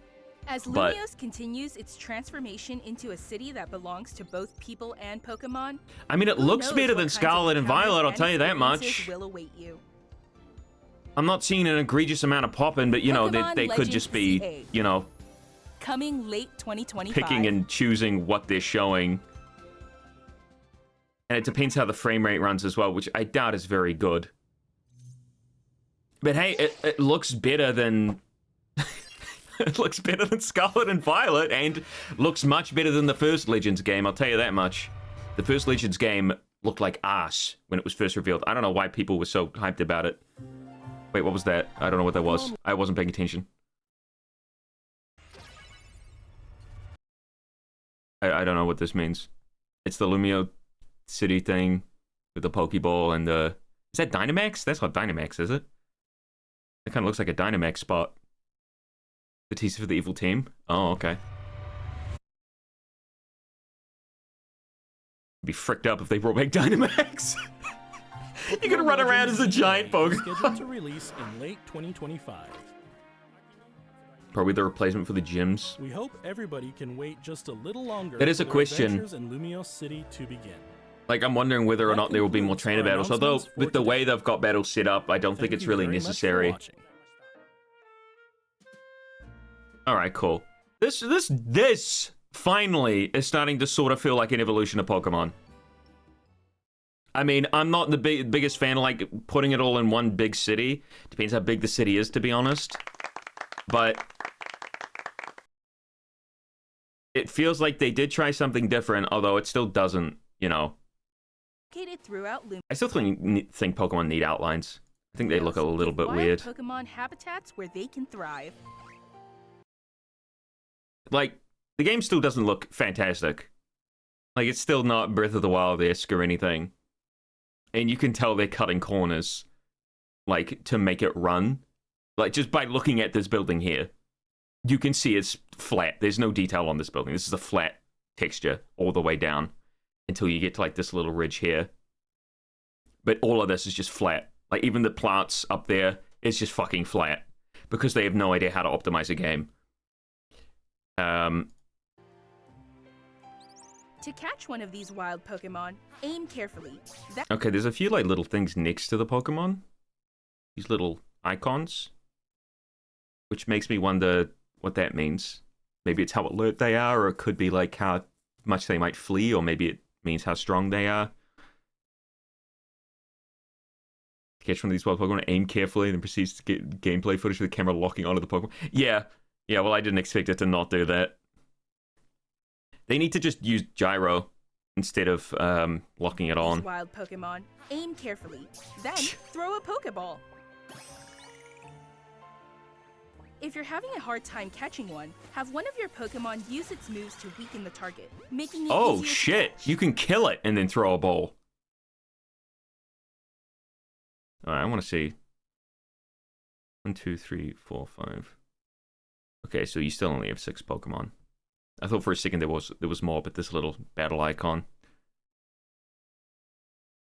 Speaker 3: As
Speaker 1: but-
Speaker 3: Lumiose continues its transformation into a city that belongs to both people and Pokemon,
Speaker 1: I mean, it
Speaker 3: who
Speaker 1: looks
Speaker 3: knows
Speaker 1: better
Speaker 3: what
Speaker 1: than
Speaker 3: kinds of
Speaker 1: Scarlet and
Speaker 3: encounters
Speaker 1: Violet. I'll
Speaker 3: and
Speaker 1: tell you that
Speaker 3: experiences
Speaker 1: much.
Speaker 3: will await you.
Speaker 1: I'm not seeing an egregious amount of popping, but you know,
Speaker 3: Pokemon
Speaker 1: they could
Speaker 3: Legends
Speaker 1: just be,
Speaker 3: CA.
Speaker 1: you know,
Speaker 3: Coming late 2025.
Speaker 1: picking and choosing what they're showing. And it depends how the frame rate runs as well, which I doubt is very good. But hey, it looks better than... it looks better than Scarlet and Violet, and looks much better than the first Legends game, I'll tell you that much. The first Legends game looked like ass when it was first revealed. I don't know why people were so hyped about it. Wait, what was that? I don't know what that was. I wasn't paying attention. I don't know what this means. It's the Lumio City thing with the Pokeball and the... Is that Dynamax? That's not Dynamax, is it? It kind of looks like a Dynamax spot. The teaser for the evil team? Oh, okay. Be fricked up if they brought back Dynamax. You're gonna run around as a giant Pokemon.
Speaker 4: Scheduled to release in late 2025.
Speaker 1: Probably the replacement for the gyms.
Speaker 4: We hope everybody can wait just a little longer.
Speaker 1: That is a
Speaker 4: for
Speaker 1: question.
Speaker 4: adventures in Lumio City to begin.
Speaker 1: Like, I'm wondering whether or not there will be more trainer battles. Although, with the way they've got battles set up, I don't think it's really necessary. Alright, cool. This finally is starting to sort of feel like an evolution of Pokemon. I mean, I'm not the biggest fan of, like, putting it all in one big city. Depends how big the city is, to be honest. But it feels like they did try something different, although it still doesn't, you know.
Speaker 3: Throughout
Speaker 1: I still think Pokemon need outlines. I think they look a little bit weird.
Speaker 3: Pokemon habitats where they can thrive.
Speaker 1: Like, the game still doesn't look fantastic. Like, it's still not Breath of the Wild-esque or anything. And you can tell they're cutting corners, like, to make it run. Like, just by looking at this building here, you can see it's flat. There's no detail on this building. This is a flat texture all the way down until you get to, like, this little ridge here. But all of this is just flat. Like, even the plants up there is just fucking flat because they have no idea how to optimize a game.
Speaker 3: To catch one of these wild Pokemon, aim carefully.
Speaker 1: Okay, there's a few, like, little things next to the Pokemon. These little icons. Which makes me wonder what that means. Maybe it's how alert they are, or it could be, like, how much they might flee, or maybe it means how strong they are. Catch one of these wild Pokemon, aim carefully, and then proceeds to get gameplay footage of the camera locking onto the Pokemon. Yeah, well, I didn't expect it to not do that. They need to just use gyro instead of locking it on.
Speaker 3: Wild Pokemon, aim carefully, then throw a Pokeball. If you're having a hard time catching one, have one of your Pokemon use its moves to weaken the target, making it
Speaker 1: oh
Speaker 3: easier
Speaker 1: shit!
Speaker 3: to catch.
Speaker 1: You can kill it and then throw a ball. All right, I want to see. 1, 2, 3, 4, 5. Okay, so you still only have 6 Pokemon. I thought for a second there was more, but this little battle icon.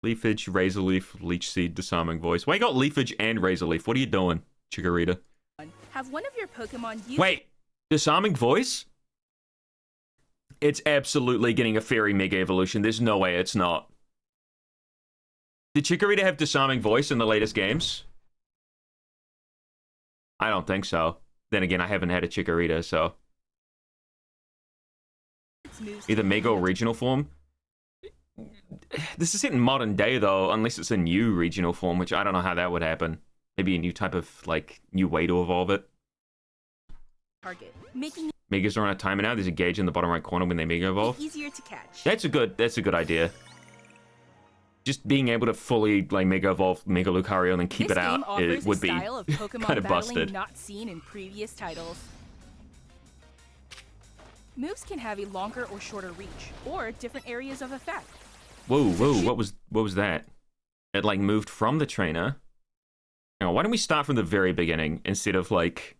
Speaker 1: Leafage, Razor Leaf, Leech Seed, Disarming Voice. Why you got Leafage and Razor Leaf? What are you doing, Chikorita?
Speaker 3: Have one of your Pokemon use...
Speaker 1: Wait, Disarming Voice? It's absolutely getting a Fairy Mega Evolution. There's no way it's not. Did Chikorita have Disarming Voice in the latest games? I don't think so. Then again, I haven't had a Chikorita, so... Either Mega or Regional form. This is in modern day, though, unless it's a new regional form, which I don't know how that would happen. Maybe a new type of, like, new way to evolve it.
Speaker 3: Target, making
Speaker 1: Megas are on a timer now. There's a gauge in the bottom right corner when they Mega Evolve.
Speaker 3: easier to catch.
Speaker 1: That's a good idea. Just being able to fully, like, Mega Evolve Mega Lucario and then keep
Speaker 3: This
Speaker 1: it out,
Speaker 3: game offers
Speaker 1: it would
Speaker 3: a
Speaker 1: be
Speaker 3: style of Pokemon
Speaker 1: kind of
Speaker 3: battling
Speaker 1: busted.
Speaker 3: not seen in previous titles. Moves can have a longer or shorter reach, or different areas of effect.
Speaker 1: Whoa, what was that? It, like, moved from the trainer. Hang on, why don't we start from the very beginning instead of, like,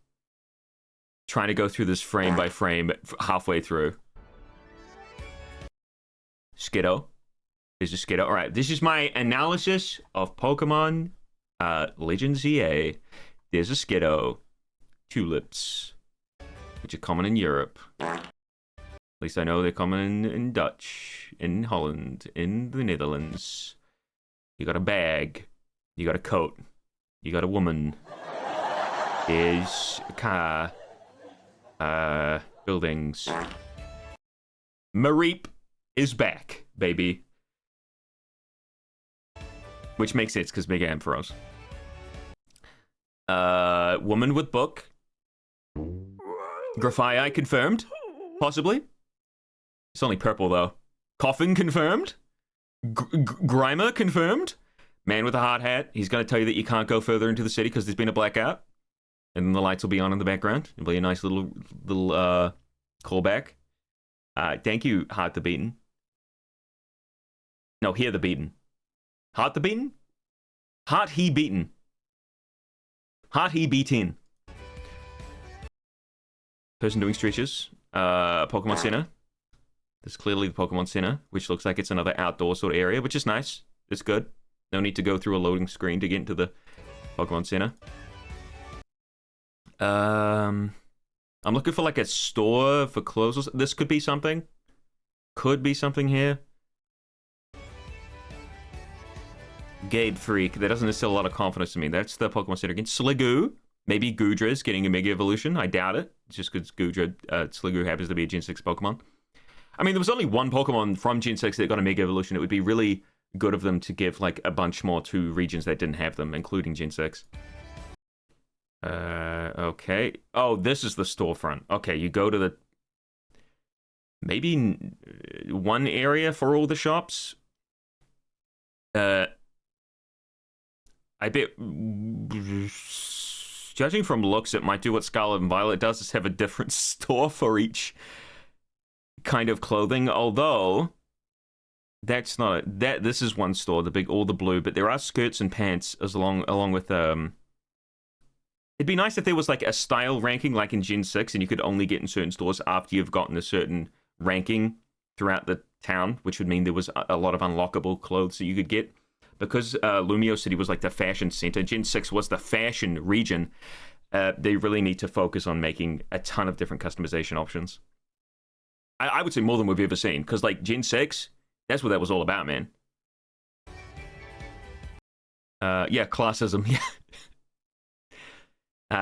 Speaker 1: trying to go through this frame by frame halfway through. Skiddo. There's a Skiddo. Alright, this is my analysis of Pokemon Legends EA. There's a Skiddo. Tulips. Which are common in Europe. At least I know they're common in Dutch, in Holland, in the Netherlands. You got a bag. You got a coat. You got a woman. There's a car. Buildings. Mareep is back, baby. Which makes sense, because Mega Ampharos. Woman with book. Grafii confirmed. Possibly. It's only purple, though. Coffin confirmed. Grimer confirmed. Man with a hard hat. He's going to tell you that you can't go further into the city because there's been a blackout. And then the lights will be on in the background. It'll be a nice little callback. Thank you, Heart the Beaten. No, Hear the Beaten. Heart the Beaten? Heart he beaten. Heart he beaten. Person doing stretches. Pokemon Center. This is clearly the Pokemon Center, which looks like it's another outdoor sort of area, which is nice. It's good. No need to go through a loading screen to get into the Pokemon Center. I'm looking for like a store for clothes. This could be something. Could be something here. Gabe Freak. That doesn't instill a lot of confidence in me. That's the Pokemon Center again. Sliggoo. Maybe Goodra's getting a Mega Evolution. I doubt it. It's just because Sliggoo happens to be a Gen 6 Pokemon. I mean, there was only one Pokemon from Gen 6 that got a Mega Evolution. It would be really good of them to give like a bunch more to regions that didn't have them, including Gen 6. Okay. Oh, this is the storefront. Okay, you go to the... maybe one area for all the shops. I bet... judging from looks, it might do what Scarlet and Violet does, is have a different store for each kind of clothing, although that's not this is one store, the big all the blue, but there are skirts and pants along with it'd be nice if there was like a style ranking like in Gen 6 and you could only get in certain stores after you've gotten a certain ranking throughout the town, which would mean there was a lot of unlockable clothes that you could get. Because Lumio City was like the fashion center, Gen 6 was the fashion region, they really need to focus on making a ton of different customization options. I would say more than we've ever seen, because like Gen 6, that's what that was all about, man. Yeah, classism, yeah.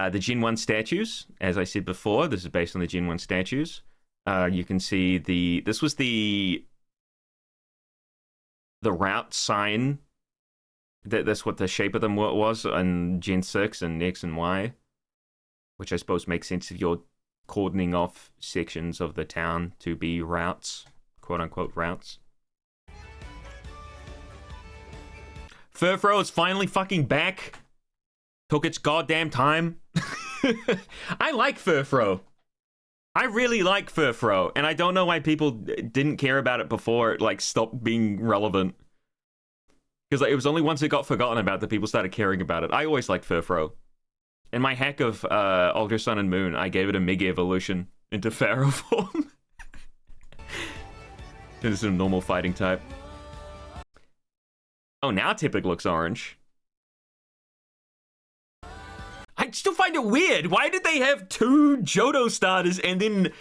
Speaker 1: The Gen 1 statues, as I said before, this is based on the Gen 1 statues. You can see this was the route sign. That's what the shape of them was on Gen 6 and X and Y, which I suppose makes sense if you're cordoning off sections of the town to be routes, quote-unquote routes. Furfro is finally fucking back. Took its goddamn time. I like Furfro. I really like Furfro, and I don't know why people didn't care about it before it like stopped being relevant. Because like, it was only once it got forgotten about that people started caring about it. I always liked Furfro. In my hack of Ultra Sun and Moon, I gave it a Mega Evolution into Pharaoh form. Into some normal fighting type. Oh, now Tipic looks orange. I still find it weird. Why did they have 2 Johto starters and then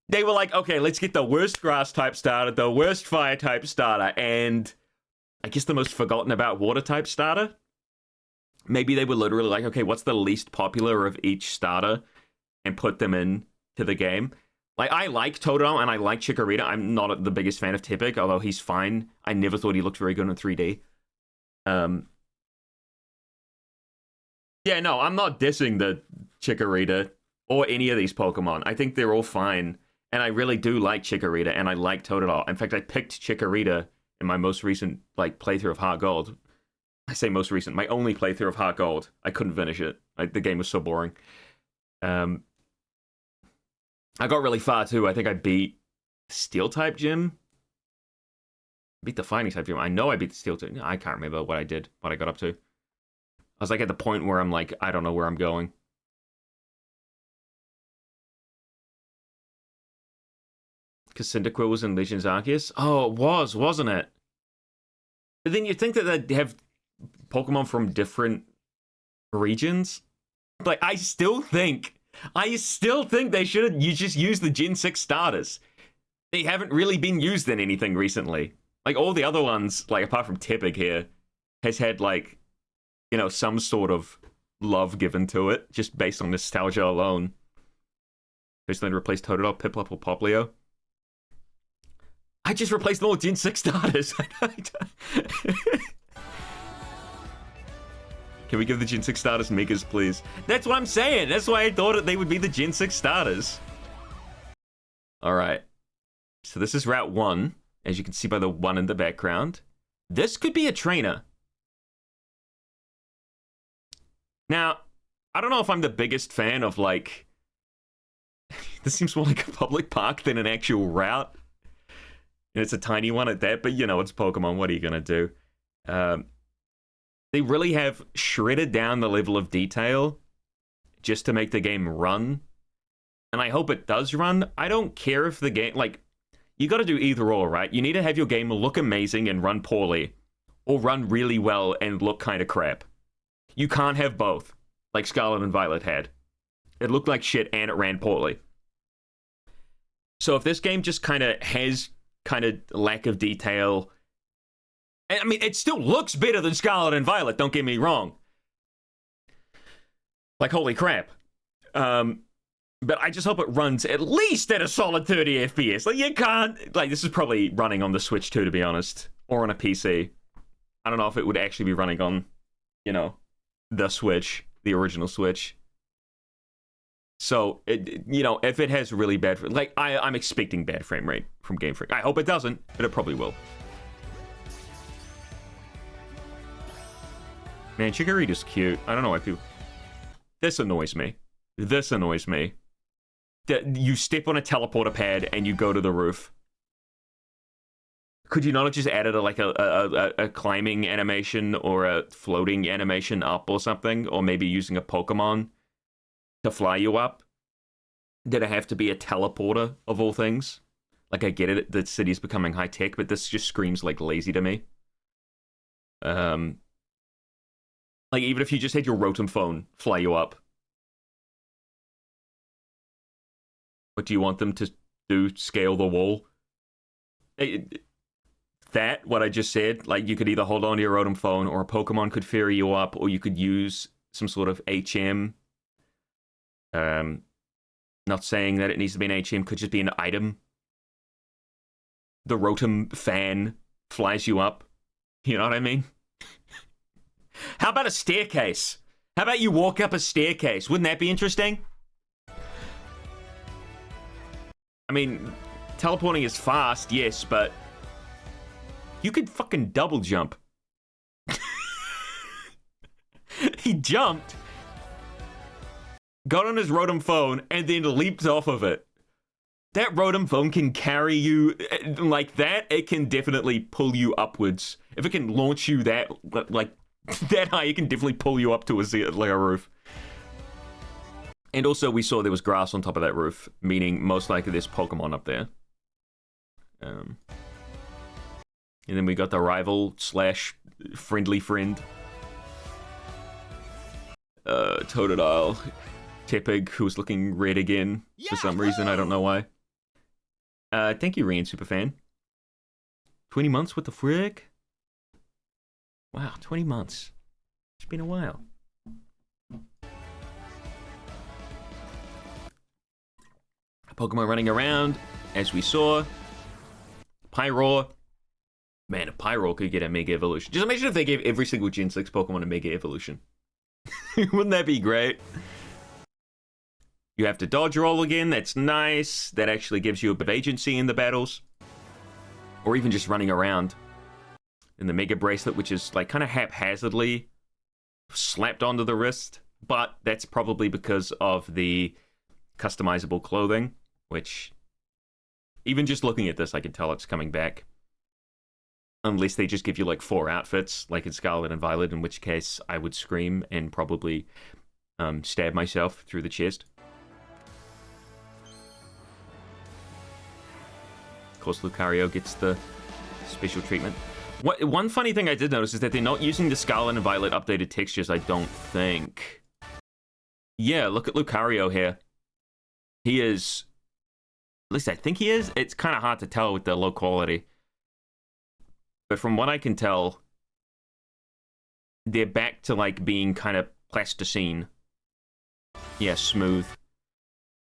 Speaker 1: they were like, okay, let's get the worst grass type starter, the worst fire type starter, and I guess the most forgotten about water type starter? Maybe they were literally like, okay, what's the least popular of each starter and put them in to the game. Like, I like Totodile and I like Chikorita. I'm not the biggest fan of Tipic, although he's fine. I never thought he looked very good in 3D. Yeah, no, I'm not dissing the Chikorita or any of these Pokemon. I think they're all fine. And I really do like Chikorita and I like Totodile. In fact, I picked Chikorita in my most recent playthrough of Heart Gold. I say most recent, my only playthrough of Heart Gold. I couldn't finish it. The game was so boring. I got really far too. I think I beat Steel-type gym. Beat the Fighting type gym. I know I beat the Steel-type. I can't remember what I did, what I got up to. I was like at the point where I'm like, I don't know where I'm going. Because Cyndaquil was in Legends Arceus? Oh, it was, wasn't it? But then you'd think that they'd have Pokemon from different regions. Like, I still think they should have just used the Gen 6 starters. They haven't really been used in anything recently. Like, all the other ones, like, apart from Tipic here, has had, like, you know, some sort of love given to it, just based on nostalgia alone. Basically replaced Totodile, Piplup, or Poplio. I just replaced them all with Gen 6 starters. Can we give the Gen 6 starters Megas, please? That's what I'm saying. That's why I thought they would be the Gen 6 starters. All right. So this is Route 1, as you can see by the 1 in the background. This could be a trainer. Now, I don't know if I'm the biggest fan of, like... this seems more like a public park than an actual route. And it's a tiny one at that, but, you know, it's Pokemon. What are you going to do? They really have shredded down the level of detail just to make the game run. And I hope it does run. I don't care if the game... like, you got to do either or, right? You need to have your game look amazing and run poorly. Or run really well and look kind of crap. You can't have both, like Scarlet and Violet had. It looked like shit and it ran poorly. So if this game just kind of has kind of lack of detail... I mean, it still looks better than Scarlet and Violet, don't get me wrong. Like, holy crap. But I just hope it runs at least at a solid 30 FPS. Like, you can't... like, this is probably running on the Switch too, to be honest. Or on a PC. I don't know if it would actually be running on, you know, the Switch. The original Switch. So, you know, if it has really bad... like, I'm expecting bad frame rate from Game Freak. I hope it doesn't, but it probably will. Man, Chikorita's cute. I don't know why people... this annoys me. This annoys me. You step on a teleporter pad and you go to the roof. Could you not have just added a climbing animation or a floating animation up or something? Or maybe using a Pokemon to fly you up? Did it have to be a teleporter, of all things? Like, I get it, the city's becoming high-tech, but this just screams, like, lazy to me. Like, even if you just had your Rotom phone fly you up. What do you want them to do? Scale the wall? That, what I just said, like, you could either hold on to your Rotom phone, or a Pokemon could ferry you up, or you could use some sort of HM. Not saying that it needs to be an HM, could just be an item. The Rotom fan flies you up. You know what I mean? How about a staircase? How about you walk up a staircase? Wouldn't that be interesting? I mean, teleporting is fast, yes, but you could fucking double jump. He jumped, got on his Rotom phone, and then leaped off of it. That Rotom phone can carry you like that. It can definitely pull you upwards. If it can launch you that, like, that high, it can definitely pull you up to a roof. And also, we saw there was grass on top of that roof, meaning most likely there's Pokemon up there. And then we got the rival / friendly friend. Totodile. Tepig, who's looking red again for some reason. I don't know why. Thank you, Rian Superfan. 20 months? What the frick? Wow, 20 months. It's been a while. Pokemon running around, as we saw. Pyroar. Man, if Pyroar could get a Mega Evolution. Just imagine if they gave every single Gen 6 Pokemon a Mega Evolution. Wouldn't that be great? You have to dodge roll again. That's nice. That actually gives you a bit of agency in the battles. Or even just running around. In the Mega Bracelet, which is like kind of haphazardly slapped onto the wrist. But that's probably because of the customizable clothing. Which, even just looking at this, I can tell it's coming back. Unless they just give you like 4 outfits, like in Scarlet and Violet, in which case I would scream and probably stab myself through the chest. Of course, Lucario gets the special treatment. One funny thing I did notice is that they're not using the Scarlet and Violet updated textures, I don't think. Yeah, look at Lucario here. He is... at least I think he is. It's kind of hard to tell with the low quality. But from what I can tell, they're back to, like, being kind of plasticine. Yeah, smooth.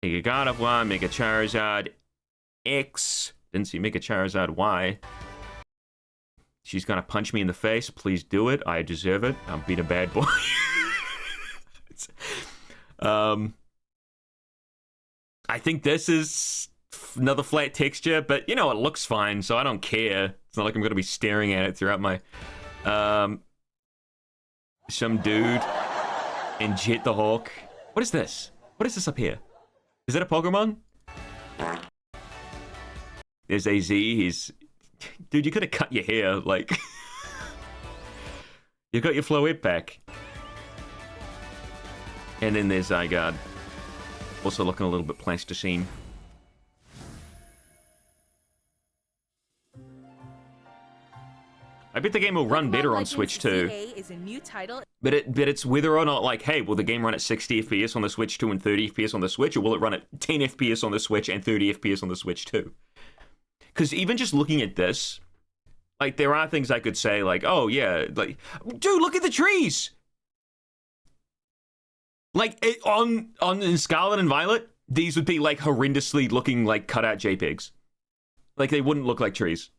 Speaker 1: Mega Gardevoir, Mega Charizard X. Didn't see Mega Charizard Y. She's gonna punch me in the face. Please do it. I deserve it. I'm being a bad boy. I think this is another flat texture, but you know, it looks fine, so I don't care. It's not like I'm gonna be staring at it throughout my some dude and Jet the Hawk. What is this? What is this up here? Is that a Pokemon? There's AZ. He's... Dude, you could have cut your hair, like... You got your Floette back. And then there's Zygarde. Also looking a little bit plasticine. I bet the game will run better on Switch too.
Speaker 3: Is a new title.
Speaker 1: But it's whether or not, like, hey, will the game run at 60 FPS on the Switch 2 and 30 FPS on the Switch, or will it run at 10 FPS on the Switch and 30 FPS on the Switch 2? Because even just looking at this, like, there are things I could say, like, oh yeah, like, dude, look at the trees. Like, in Scarlet and Violet, these would be like horrendously looking like cutout JPEGs. Like, they wouldn't look like trees.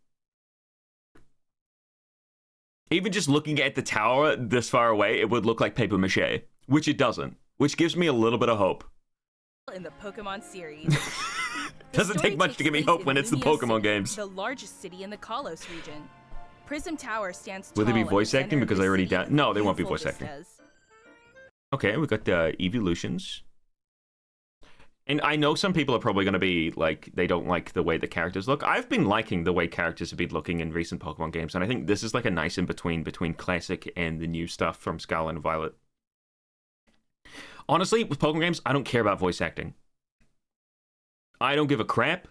Speaker 1: Even just looking at the tower this far away, it would look like paper mache, which it doesn't, which gives me a little bit of hope.
Speaker 3: In the Pokemon series.
Speaker 1: Doesn't take much to give me hope when it's the Pokemon games.
Speaker 3: The largest city in the Kalos region. Prism Tower stands tall.
Speaker 1: Will there be voice
Speaker 3: in the
Speaker 1: acting?
Speaker 3: center
Speaker 1: Because
Speaker 3: of
Speaker 1: I
Speaker 3: the
Speaker 1: already
Speaker 3: city
Speaker 1: doubt. No, there won't be
Speaker 3: beautiful
Speaker 1: voice acting.
Speaker 3: vistas.
Speaker 1: Okay, we got the evolutions. And I know some people are probably going to be like, they don't like the way the characters look. I've been liking the way characters have been looking in recent Pokemon games, and I think this is like a nice in-between between classic and the new stuff from Scarlet and Violet. Honestly, with Pokemon games, I don't care about voice acting. I don't give a crap.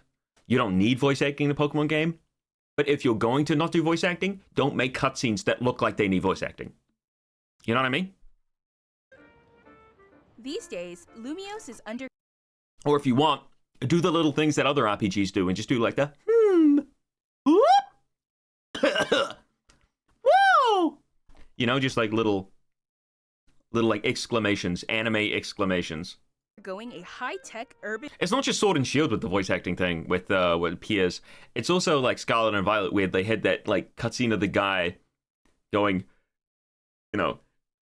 Speaker 1: You don't need voice acting in a Pokemon game. But if you're going to not do voice acting, don't make cutscenes that look like they need voice acting. You know what I mean?
Speaker 3: These days, Lumiose is under.
Speaker 1: Or if you want, do the little things that other RPGs do and just do like the whoop, whoa, you know, just like little like exclamations, anime exclamations.
Speaker 3: Going a high-tech urban.
Speaker 1: It's not just Sword and Shield with the voice acting thing with Piers. It's also like Scarlet and Violet where they had that like cutscene of the guy going, you know,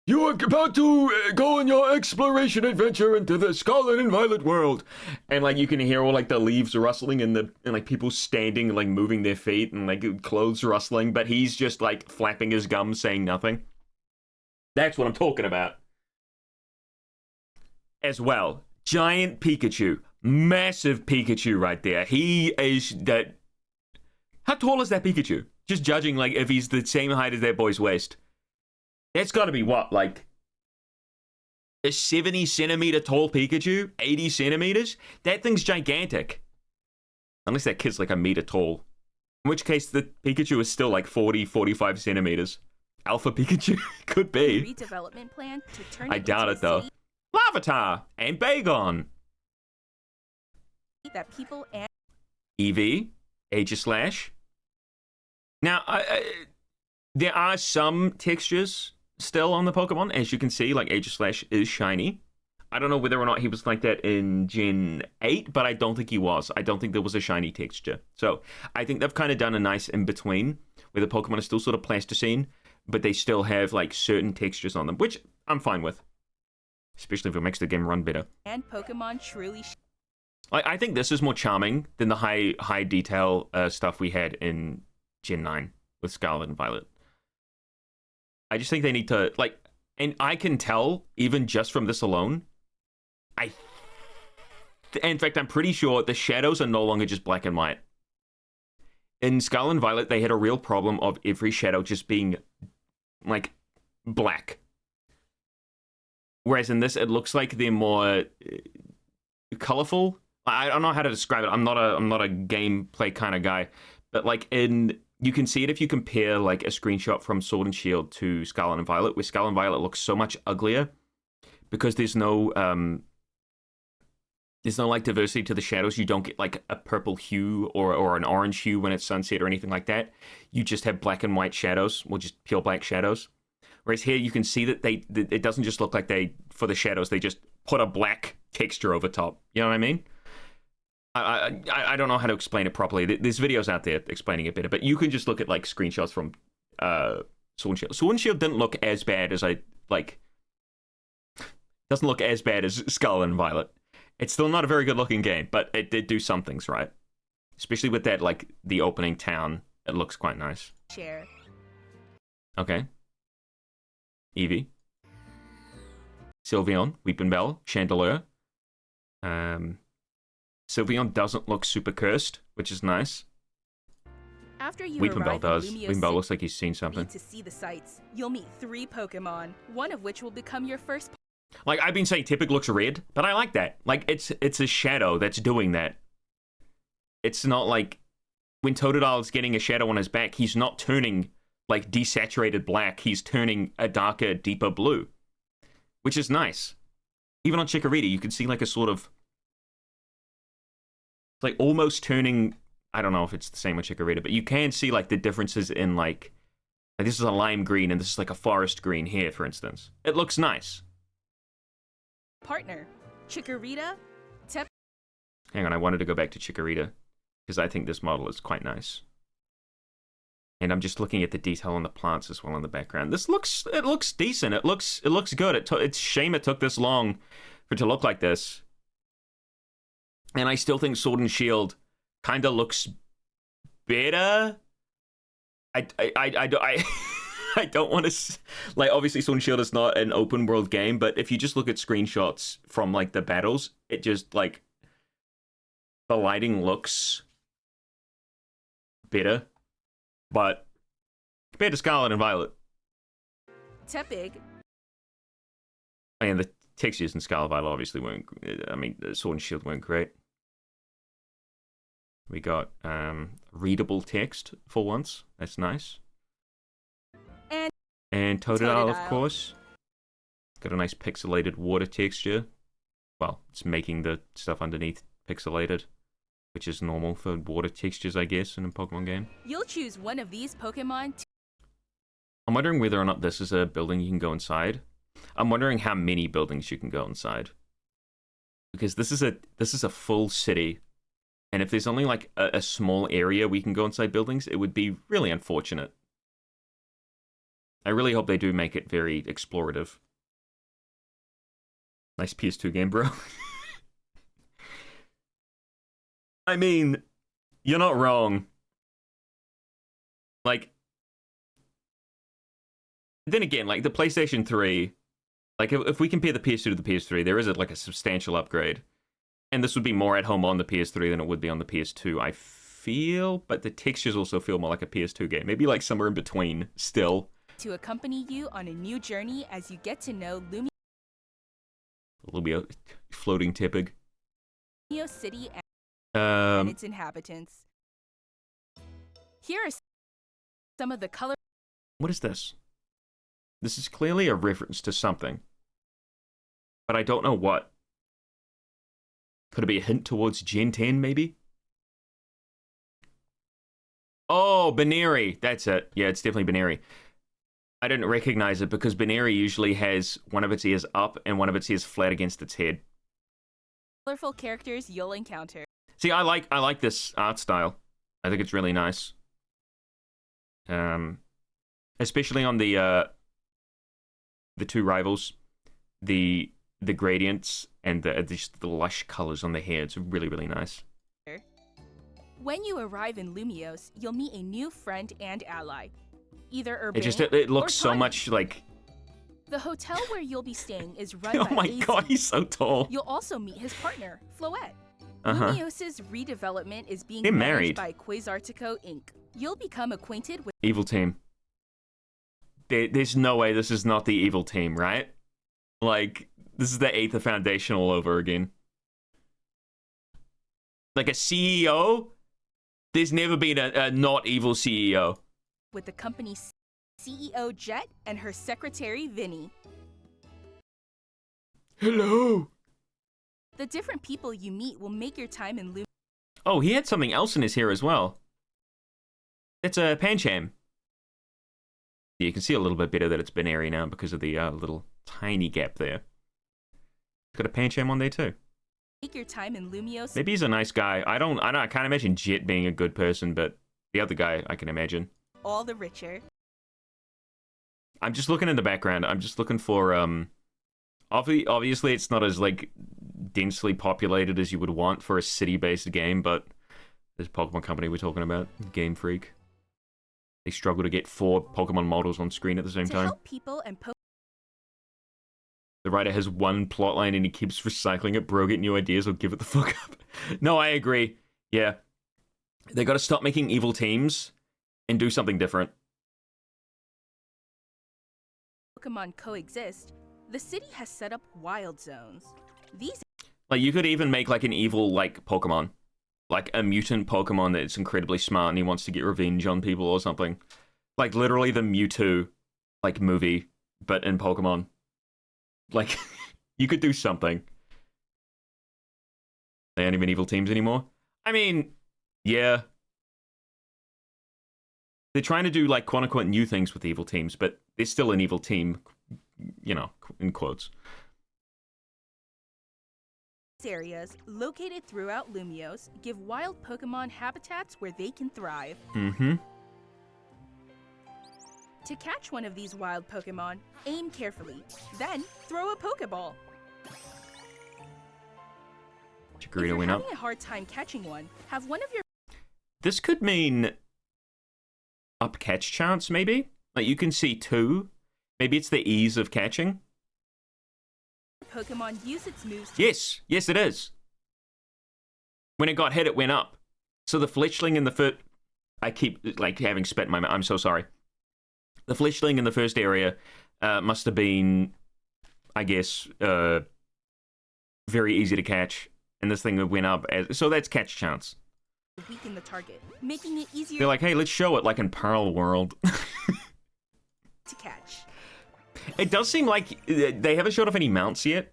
Speaker 1: you are about to go on your exploration adventure into the Scarlet and Violet world. And, like, you can hear all, like, the leaves rustling and like, people standing and, like, moving their feet and, like, clothes rustling. But he's just, like, flapping his gums, saying nothing. That's what I'm talking about. As well, giant Pikachu. Massive Pikachu right there. He is that... How tall is that Pikachu? Just judging, like, if he's the same height as that boy's waist. That's got to be what, like a 70 centimeter tall Pikachu? 80 centimeters? That thing's gigantic. Unless that kid's like a meter tall. In which case, the Pikachu is still like 40, 45 centimeters. Alpha Pikachu? Could be.
Speaker 3: Redevelopment plan to turn
Speaker 1: I doubt it, though. Larvitar and Bagon.
Speaker 3: That people and
Speaker 1: Eevee, Aegislash. Now, there are some textures still on the Pokemon. As you can see, like, Aegislash is shiny. I don't know whether or not he was like that in Gen 8, but I don't think he was. I don't think there was a shiny texture. So I think they've kind of done a nice in-between, where the Pokemon are still sort of plasticine, but they still have, like, certain textures on them, which I'm fine with. Especially if it makes the game run better.
Speaker 3: And Pokemon truly...
Speaker 1: I think this is more charming than the high detail stuff we had in Gen 9 with Scarlet and Violet. I just think they need to, like, and I can tell, even just from this alone, in fact, I'm pretty sure the shadows are no longer just black and white. In Scarlet and Violet, they had a real problem of every shadow just being, like, black. Whereas in this, it looks like they're more colorful. I don't know how to describe it. I'm not a gameplay kind of guy, but like you can see it if you compare like a screenshot from Sword and Shield to Scarlet and Violet, where Scarlet and Violet looks so much uglier because there's no like diversity to the shadows. You don't get like a purple hue or an orange hue when it's sunset or anything like that. You just have black and white shadows, or just pure black shadows. Whereas here you can see that it doesn't just look like for the shadows, they just put a black texture over top. You know what I mean? I don't know how to explain it properly. There's videos out there explaining it better, but you can just look at like screenshots from Sword and Shield. Sword and Shield didn't look as bad as doesn't look as bad as Scarlet and Violet. It's still not a very good looking game, but it did do some things right. Especially with that, like, the opening town. It looks quite nice.
Speaker 3: Share.
Speaker 1: Okay. Eevee. Sylveon, Weeping Bell, Chandelure. Sylveon doesn't look super cursed, which is nice.
Speaker 3: After you
Speaker 1: Weeping Bell
Speaker 3: arrive
Speaker 1: does.
Speaker 3: in Lumio
Speaker 1: Weeping Bell
Speaker 3: City
Speaker 1: looks like he's seen something.
Speaker 3: to see the sights, you'll meet 3 Pokemon, one of which will become your first.
Speaker 1: Like, I've been saying Tepig looks red, but I like that. Like, it's a shadow that's doing that. It's not like when Totodile's getting a shadow on his back, he's not turning, like, desaturated black. He's turning a darker, deeper blue, which is nice. Even on Chikorita, you can see, like, a sort of, like, almost turning, I don't know if it's the same with Chikorita, but you can see, like, the differences in, like this is a lime green and this is, like, a forest green here, for instance. It looks nice.
Speaker 3: Partner, Chikorita,
Speaker 1: Hang on, I wanted to go back to Chikorita, because I think this model is quite nice. And I'm just looking at the detail on the plants as well in the background. It looks decent. It looks good. It's a shame it took this long for it to look like this. And I still think Sword and Shield kind of looks better. I don't want to, like, obviously Sword and Shield is not an open world game, but if you just look at screenshots from, like, the battles, it just, like, the lighting looks better, but compared to Scarlet and Violet,
Speaker 3: Tepig,
Speaker 1: and the textures in Scarlet and Violet obviously weren't, I mean, Sword and Shield weren't great. We got readable text for once. That's nice. And Totodile, of course. Got a nice pixelated water texture. Well, it's making the stuff underneath pixelated, which is normal for water textures, I guess, in a Pokemon game.
Speaker 3: You'll choose one of these Pokemon.
Speaker 1: I'm wondering whether or not this is a building you can go inside. I'm wondering how many buildings you can go inside. Because this is a full city. And if there's only, like, a small area we can go inside buildings, it would be really unfortunate. I really hope they do make it very explorative. Nice PS2 game, bro. I mean, you're not wrong. Like, then again, like, the PlayStation 3, like, if we compare the PS2 to the PS3, there is, like, a substantial upgrade. And this would be more at home on the PS3 than it would be on the PS2, I feel. But the textures also feel more like a PS2 game. Maybe, like, somewhere in between, still.
Speaker 3: To accompany you on a new journey as you get to know
Speaker 1: Lumio floating Tepig.
Speaker 3: City and its inhabitants. Here are some of the color.
Speaker 1: What is this? This is clearly a reference to something, but I don't know what. Could it be a hint towards Gen 10, maybe? Oh, Baneri. That's it. Yeah, it's definitely Baneri. I didn't recognize it because Baneri usually has one of its ears up and one of its ears flat against its head.
Speaker 3: Colorful characters you'll encounter.
Speaker 1: See, I like this art style. I think it's really nice. Especially on the 2 rivals, the gradients and the lush colors on the hair. It's really, really nice.
Speaker 3: When you arrive in Lumiose, you'll meet a new friend and ally. Either Urban
Speaker 1: It looks
Speaker 3: or
Speaker 1: so
Speaker 3: Tawny.
Speaker 1: much like...
Speaker 3: The hotel where you'll be staying is run
Speaker 1: Oh
Speaker 3: by
Speaker 1: my
Speaker 3: AZ.
Speaker 1: god, he's so tall.
Speaker 3: You'll also meet his partner, Floette.
Speaker 1: Uh-huh.
Speaker 3: Lumiose's redevelopment is being
Speaker 1: They're
Speaker 3: managed
Speaker 1: married.
Speaker 3: by Quasartico Inc. You'll become acquainted with
Speaker 1: Evil team. There's no way this is not the evil team, right? Like, this is the Aether Foundation all over again. Like a CEO? There's never been a not evil CEO.
Speaker 3: with the company's CEO Jet and her secretary Vinny.
Speaker 1: Hello.
Speaker 3: The different people you meet will make your time in Lumiose.
Speaker 1: Oh, he had something else in his hair as well. It's a Pancham. You can see a little bit better that it's Baneri now because of the little tiny gap there. It's got a Pancham on there too.
Speaker 3: Make your time in Lumiose.
Speaker 1: Maybe he's a nice guy. I can't imagine Jet being a good person, but the other guy I can imagine.
Speaker 3: All the richer.
Speaker 1: I'm just looking in the background. I'm just looking for obviously it's not as like densely populated as you would want for a city-based game, but this Pokemon company we're talking about, Game Freak, they struggle to get 4 Pokemon models on screen at the same
Speaker 3: To
Speaker 1: time.
Speaker 3: help people and
Speaker 1: The writer has one plotline and he keeps recycling it. Bro, get new ideas or give it the fuck up. No, I agree. Yeah. They gotta stop making evil teams and do something different.
Speaker 3: Pokemon coexist, the city has set up wild zones. These
Speaker 1: Like, you could even make, like, an evil, like, Pokemon. Like, a mutant Pokemon that's incredibly smart and he wants to get revenge on people or something. Like, literally the Mewtwo, like, movie, but in Pokemon. Like, you could do something. They aren't even evil teams anymore? I mean, yeah. They're trying to do, like, quote-unquote new things with evil teams, but they're still an evil team, you know, in quotes.
Speaker 3: areas, located throughout Lumiose, give wild Pokemon habitats where they can thrive.
Speaker 1: Mm-hmm.
Speaker 3: To catch one of these wild Pokemon, aim carefully, then throw a Pokeball. If
Speaker 1: Chikorita
Speaker 3: you're
Speaker 1: went up.
Speaker 3: having a hard time catching one, have one of your
Speaker 1: This could mean up catch chance, maybe? Like, you can see 2. Maybe it's the ease of catching.
Speaker 3: Pokemon use its moves to
Speaker 1: Yes, yes it is. When it got hit, it went up. So the Fletchling in the first... I keep, like, having spit in my mouth. I'm so sorry. The Fletchling in the first area must have been, I guess, very easy to catch. And this thing went up. So that's catch chance.
Speaker 3: weaken the target, making it easier
Speaker 1: They're like, hey, let's show it like in Pearl World.
Speaker 3: to catch.
Speaker 1: It does seem like they haven't showed off any mounts yet.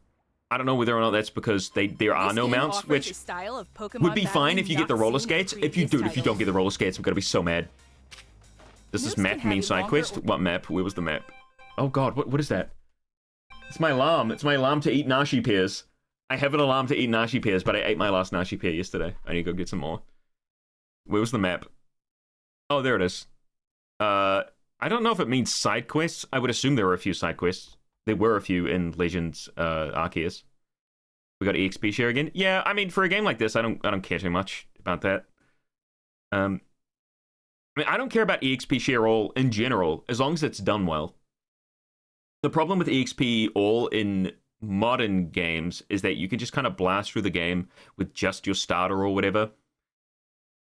Speaker 1: I don't know whether or not that's because there are
Speaker 3: This
Speaker 1: no
Speaker 3: game
Speaker 1: mounts,
Speaker 3: offers
Speaker 1: which
Speaker 3: a style of Pokemon
Speaker 1: would be fine
Speaker 3: battling
Speaker 1: if you get the
Speaker 3: not
Speaker 1: roller
Speaker 3: seen in
Speaker 1: skates. If you
Speaker 3: previous
Speaker 1: don't
Speaker 3: titles.
Speaker 1: get the roller skates, I'm gonna be so mad. Does this
Speaker 3: Moves
Speaker 1: map
Speaker 3: can have
Speaker 1: mean
Speaker 3: a
Speaker 1: side
Speaker 3: longer
Speaker 1: quest?
Speaker 3: or-
Speaker 1: What map? Where was the map? Oh god, what is that? It's my alarm. It's my alarm to eat Nashi pears. I have an alarm to eat Nashi pears, but I ate my last Nashi pear yesterday. I need to go get some more. Where was the map? Oh, there it is. I don't know if it means side quests. I would assume there were a few side quests. There were a few in Legends Arceus. We got EXP share again. Yeah, I mean, for a game like this, I don't care too much about that. I mean, I don't care about EXP share all in general, as long as it's done well. The problem with EXP all in modern games is that you can just kind of blast through the game with just your starter or whatever,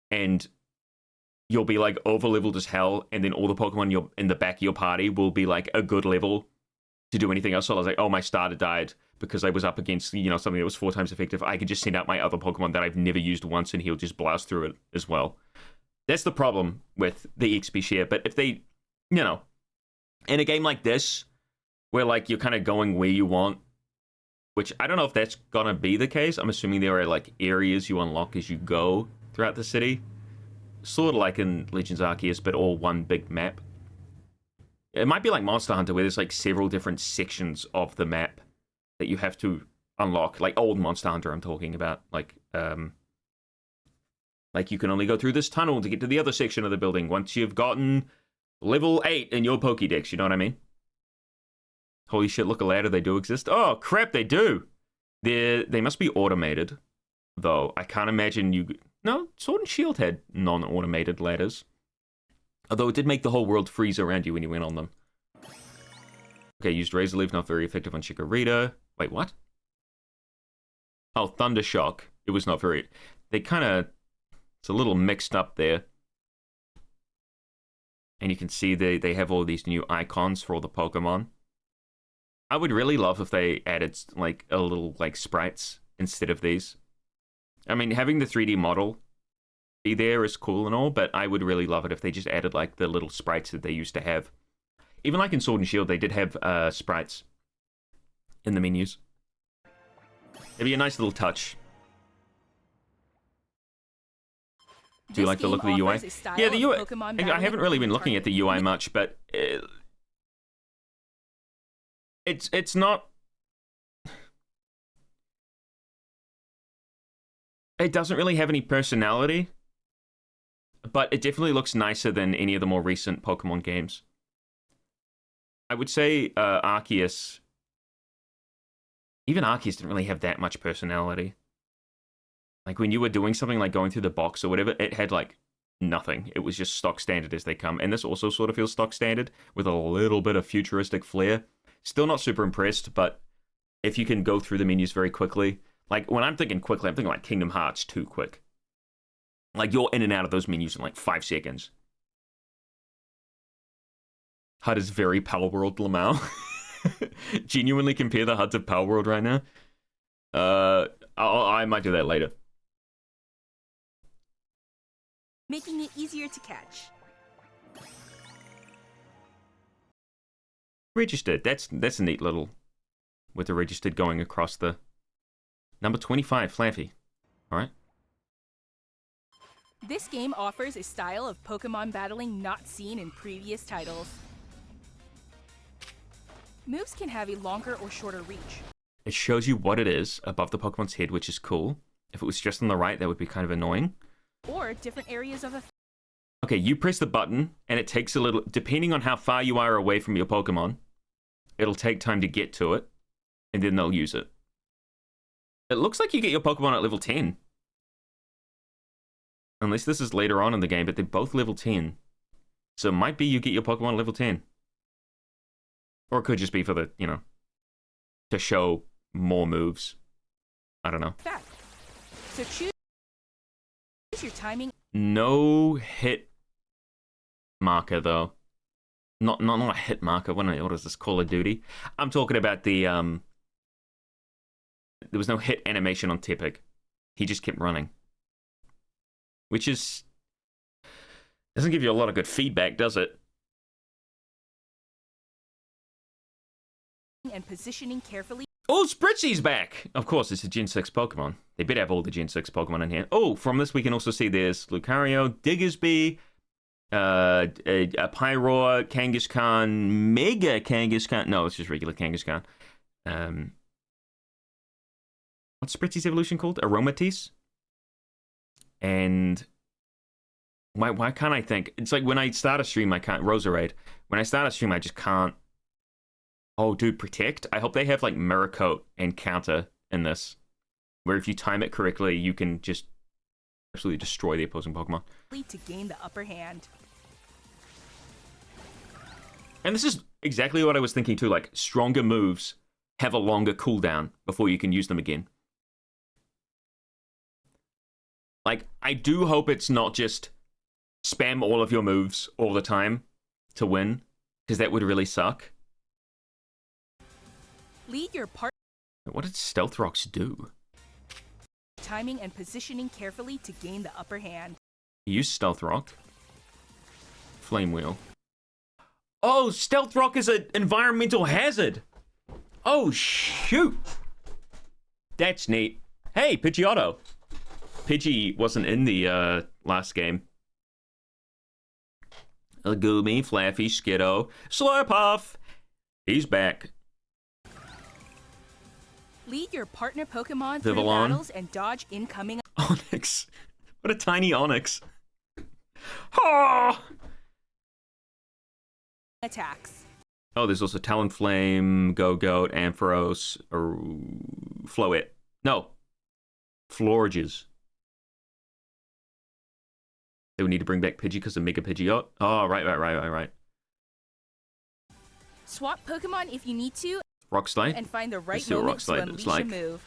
Speaker 1: and you'll be like over leveled as hell, and then all the Pokemon in the back of your party will be like a good level to do anything else. So I was like, oh, my starter died because I was up against, you know, something that was 4 times effective. I could just send out my other Pokemon that I've never used once, and he'll just blast through it as well. That's the problem with the EXP share. But if they, you know, in a game like this, where like you're kind of going where you want, which I don't know if that's gonna be the case. I'm assuming there are like areas you unlock as you go throughout the city, sort of like in Legends Arceus, but all one big map. It might be like Monster Hunter, where there's like several different sections of the map that you have to unlock. Like old Monster Hunter, I'm talking about. Like you can only go through this tunnel to get to the other section of the building once you've gotten level 8 in your Pokédex. You know what I mean? Holy shit! Look, a ladder. They do exist. Oh crap! They do. They must be automated, though. I can't imagine you. No, Sword and Shield had non-automated ladders. Although it did make the whole world freeze around you when you went on them. Okay, used Razor Leaf, not very effective on Chikorita. Wait, what? Oh, Thunder Shock. It was not very... They kind of... It's a little mixed up there. And you can see they have all these new icons for all the Pokemon. I would really love if they added, like, a little, like, sprites instead of these. I mean, having the 3D model be there is cool and all, but I would really love it if they just added like the little sprites that they used to have. Even like in Sword and Shield, they did have sprites in the menus. It'd be a nice little touch. Do you like the look of the UI? Yeah, the UI. I haven't really been looking at the UI much, but it's not. It doesn't really have any personality. But it definitely looks nicer than any of the more recent Pokemon games. I would say Arceus. Even Arceus didn't really have that much personality. Like, when you were doing something like going through the box or whatever, it had, like, nothing. It was just stock standard as they come. And this also sort of feels stock standard with a little bit of futuristic flair. Still not super impressed, but if you can go through the menus very quickly. Like, when I'm thinking quickly, I'm thinking like Kingdom Hearts 2 quick. Like, you're in and out of those menus in like 5 seconds. HUD is very Power World Lamau. Genuinely compare the HUDs of Power World right now. I might do that later.
Speaker 3: Making it easier to catch.
Speaker 1: Registered. That's a neat little... With the registered going across the... Number 25, Flaffy. Alright.
Speaker 3: This game offers a style of Pokemon battling not seen in previous titles. Moves can have a longer or shorter reach.
Speaker 1: It shows you what it is above the Pokemon's head, which is cool. If it was just on the right, that would be kind of annoying.
Speaker 3: Or different areas of a...
Speaker 1: Okay, you press the button, and it takes a little... Depending on how far you are away from your Pokemon, it'll take time to get to it, and then they'll use it. It looks like you get your Pokemon at level 10. Unless this is later on in the game, but they're both level 10. So it might be you get your Pokemon at level 10. Or it could just be for the, you know, to show more moves. I don't know.
Speaker 3: Fact. So choose your timing.
Speaker 1: No hit marker, though. Not a hit marker. What is this, Call of Duty? I'm talking about the, there was no hit animation on Tepig. He just kept running. Which is... Doesn't give you a lot of good feedback, does it?
Speaker 3: And positioning carefully.
Speaker 1: Oh, Spritzy's back! Of course, it's a Gen 6 Pokemon. They better have all the Gen 6 Pokemon in here. Oh, from this we can also see there's Lucario, Diggersby, a Pyroar, Kangaskhan, Mega Kangaskhan. No, it's just regular Kangaskhan. What's Spritzy's evolution called? Aromatisse? And why can't I think? It's like when I start a stream, I can't. Roserade. When I start a stream, I just can't. Oh, dude, Protect? I hope they have, like, Mirror Coat and Counter in this. Where if you time it correctly, you can just absolutely destroy the opposing Pokemon.
Speaker 3: To gain the upper hand.
Speaker 1: And this is exactly what I was thinking, too. Like, stronger moves have a longer cooldown before you can use them again. Like, I do hope it's not just spam all of your moves all the time to win, because that would really suck.
Speaker 3: Lead your part.
Speaker 1: What did Stealth Rocks do?
Speaker 3: Timing and positioning carefully to gain the upper hand.
Speaker 1: Use Stealth Rock. Flame Wheel. Oh, Stealth Rock is an environmental hazard. Oh, shoot. That's neat. Hey, Pidgeotto. Pidgey wasn't in the last game. Agumi, Flaffy, Skiddo, Slurpuff. He's back.
Speaker 3: Lead your partner Pokemon through
Speaker 1: Vivillon.
Speaker 3: battles and dodge incoming
Speaker 1: Onyx. What a tiny Onyx. Oh!
Speaker 3: attacks.
Speaker 1: Oh, there's also Talonflame, Go-Goat, Ampharos, or Floette. No. Florges. They would need to bring back Pidgey because of Mega Pidgeot. Oh, right.
Speaker 3: Swap Pokemon if you need to.
Speaker 1: Rock Slide?
Speaker 3: And find the right
Speaker 1: Let's see what
Speaker 3: moment
Speaker 1: Rock Slide
Speaker 3: to unleash
Speaker 1: is like.
Speaker 3: a move.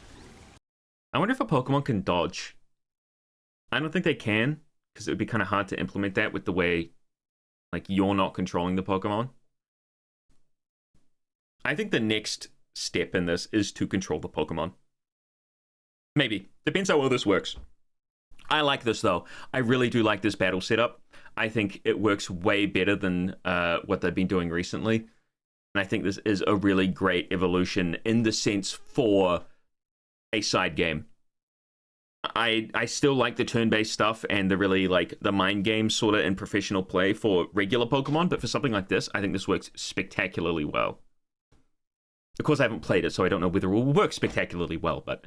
Speaker 1: I wonder if a Pokemon can dodge. I don't think they can, because it would be kind of hard to implement that with the way, like, you're not controlling the Pokemon. I think the next step in this is to control the Pokemon. Maybe. Depends how well this works. I like this, though. I really do like this battle setup. I think it works way better than what they've been doing recently. And I think this is a really great evolution in the sense for a side game. I still like the turn-based stuff and the really, like, the mind game sort of in professional play for regular Pokemon, but for something like this, I think this works spectacularly well. Of course, I haven't played it, so I don't know whether it will work spectacularly well, but...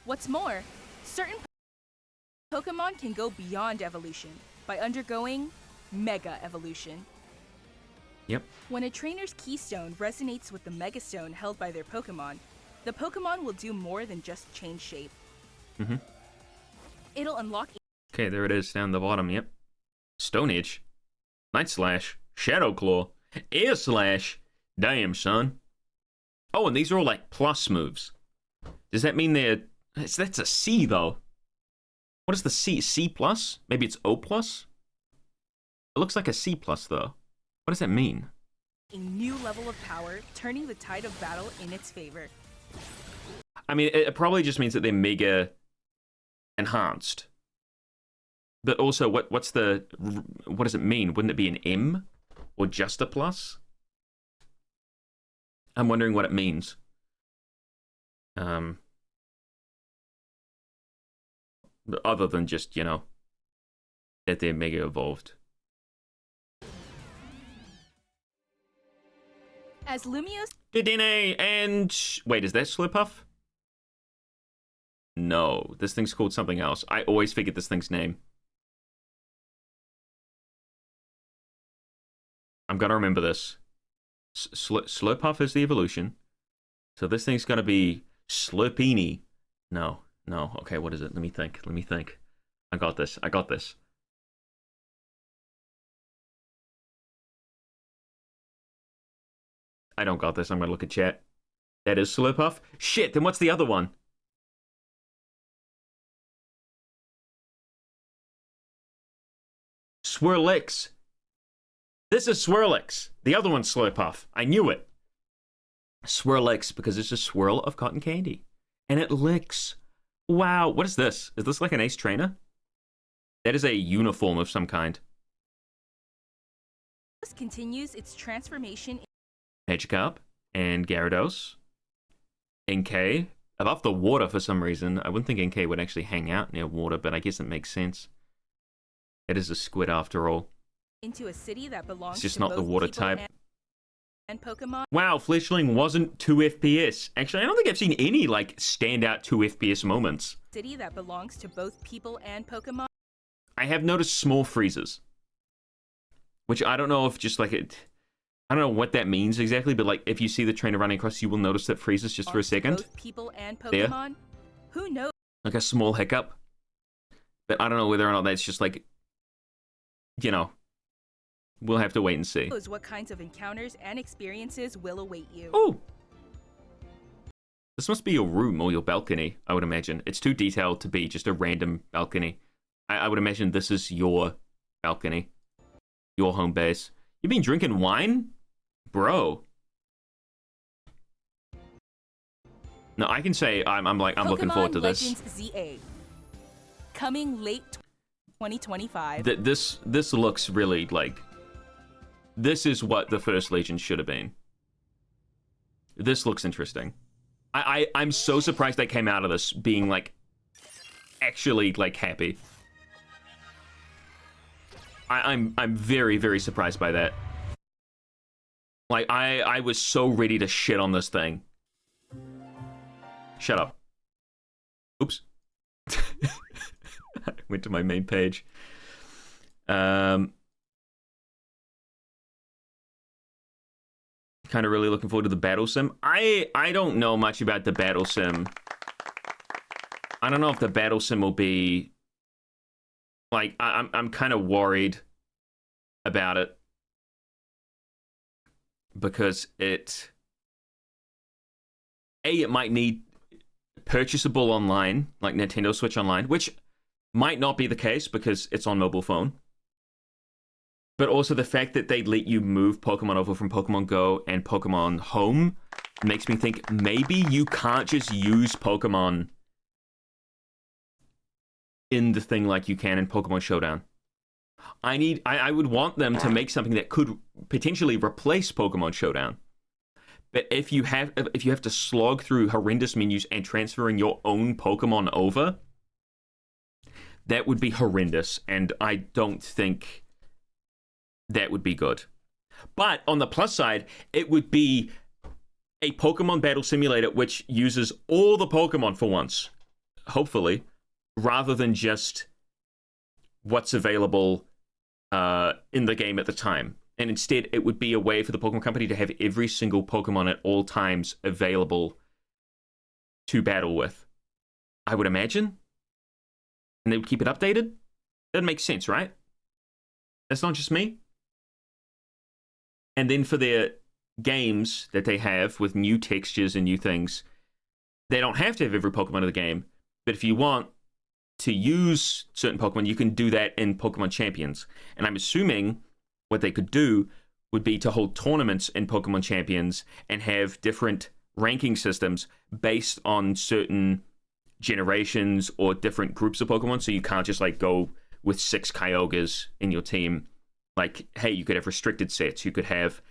Speaker 3: What's more, certain Pokemon can go beyond evolution by undergoing Mega Evolution.
Speaker 1: Yep.
Speaker 3: When a trainer's keystone resonates with the megastone held by their Pokemon, the Pokemon will do more than just change shape.
Speaker 1: Mm-hmm.
Speaker 3: It'll unlock...
Speaker 1: Okay, there it is down the bottom, yep. Stone Edge, Night Slash, Shadow Claw, Air Slash. Damn, son. Oh, and these are all like plus moves. Does that mean that's a C, though? What is the C? C plus? Maybe it's O plus? It looks like a C plus, though. What does that mean?
Speaker 3: A new level of power, turning the tide of battle in its favor.
Speaker 1: I mean, it probably just means that they're mega enhanced. But also, what does it mean? Wouldn't it be an M? Or just a plus? I'm wondering what it means. Other than just, you know, that they're mega evolved.
Speaker 3: As Lumiose...
Speaker 1: Dedenne and... Wait, is that Slurpuff? No, this thing's called something else. I always forget this thing's name. I'm gonna remember this. Slurpuff is the evolution. So this thing's gonna be Slurpini. No. Okay, what is it? Let me think. I got this. I don't got this. I'm gonna look at chat. That is Slurpuff? Shit, then what's the other one? Swirlix. This is Swirlix. The other one's Slurpuff. I knew it. Swirlix, because it's a swirl of cotton candy. And it licks. Wow, what is this? Is this like an ace trainer? That is a uniform of some kind.
Speaker 3: This continues its transformation...
Speaker 1: Magikarp and Gyarados. NK. Above the water for some reason. I wouldn't think NK would actually hang out near water, but I guess it makes sense. It is a squid after all.
Speaker 3: Into a city that belongs
Speaker 1: it's just
Speaker 3: to
Speaker 1: not the
Speaker 3: both
Speaker 1: water
Speaker 3: people
Speaker 1: type.
Speaker 3: And Pokemon.
Speaker 1: Wow, Fletchling wasn't 2 FPS. Actually, I don't think I've seen any, like, standout 2 FPS moments.
Speaker 3: City that belongs to both people and Pokemon.
Speaker 1: I have noticed small freezes. Which I don't know if just, like, I don't know what that means exactly, but, like, if you see the trainer running across, you will notice that freezes just for a second.
Speaker 3: Both people and Pokemon.
Speaker 1: There.
Speaker 3: Who knows?
Speaker 1: Like a small hiccup. But I don't know whether or not that's just, like, you know, we'll have to wait and see.
Speaker 3: What kinds of encounters and experiences will await you?
Speaker 1: Oh! This must be your room or your balcony, I would imagine. It's too detailed to be just a random balcony. I would imagine this is your balcony. Your home base. You've been drinking wine? Bro. No, I can say I'm looking forward to this.
Speaker 3: Legends ZA. Coming late 2025.
Speaker 1: This looks really like... This is what the first Legend should have been. This looks interesting. I'm so surprised they came out of this being, like, actually, like, happy. I'm very, very surprised by that. Like, I was so ready to shit on this thing. Shut up. Oops. I went to my main page. Kind of really looking forward to the battle sim. I don't know much about the battle sim. I don't know if the battle sim will be... Like, I'm kind of worried about it. Because it might need purchasable online, like Nintendo Switch Online, which might not be the case because it's on mobile phone. But also the fact that they let you move Pokemon over from Pokemon Go and Pokemon Home makes me think maybe you can't just use Pokemon in the thing like you can in Pokemon Showdown. I would want them to make something that could potentially replace Pokemon Showdown. But if you have to slog through horrendous menus and transferring your own Pokemon over, that would be horrendous, and I don't think that would be good. But on the plus side, it would be a Pokemon battle simulator which uses all the Pokemon for once, hopefully, rather than just what's available in the game at the time. And instead, it would be a way for the Pokemon Company to have every single Pokemon at all times available to battle with, I would imagine. And they would keep it updated. That makes sense, right? That's not just me. And then for their games that they have with new textures and new things, they don't have to have every Pokemon in the game. But if you want to use certain Pokemon, you can do that in Pokemon Champions. And I'm assuming what they could do would be to hold tournaments in Pokemon Champions and have different ranking systems based on certain generations or different groups of Pokemon. So you can't just like go with 6 Kyogres in your team. Like, hey, you could have restricted sets. You could have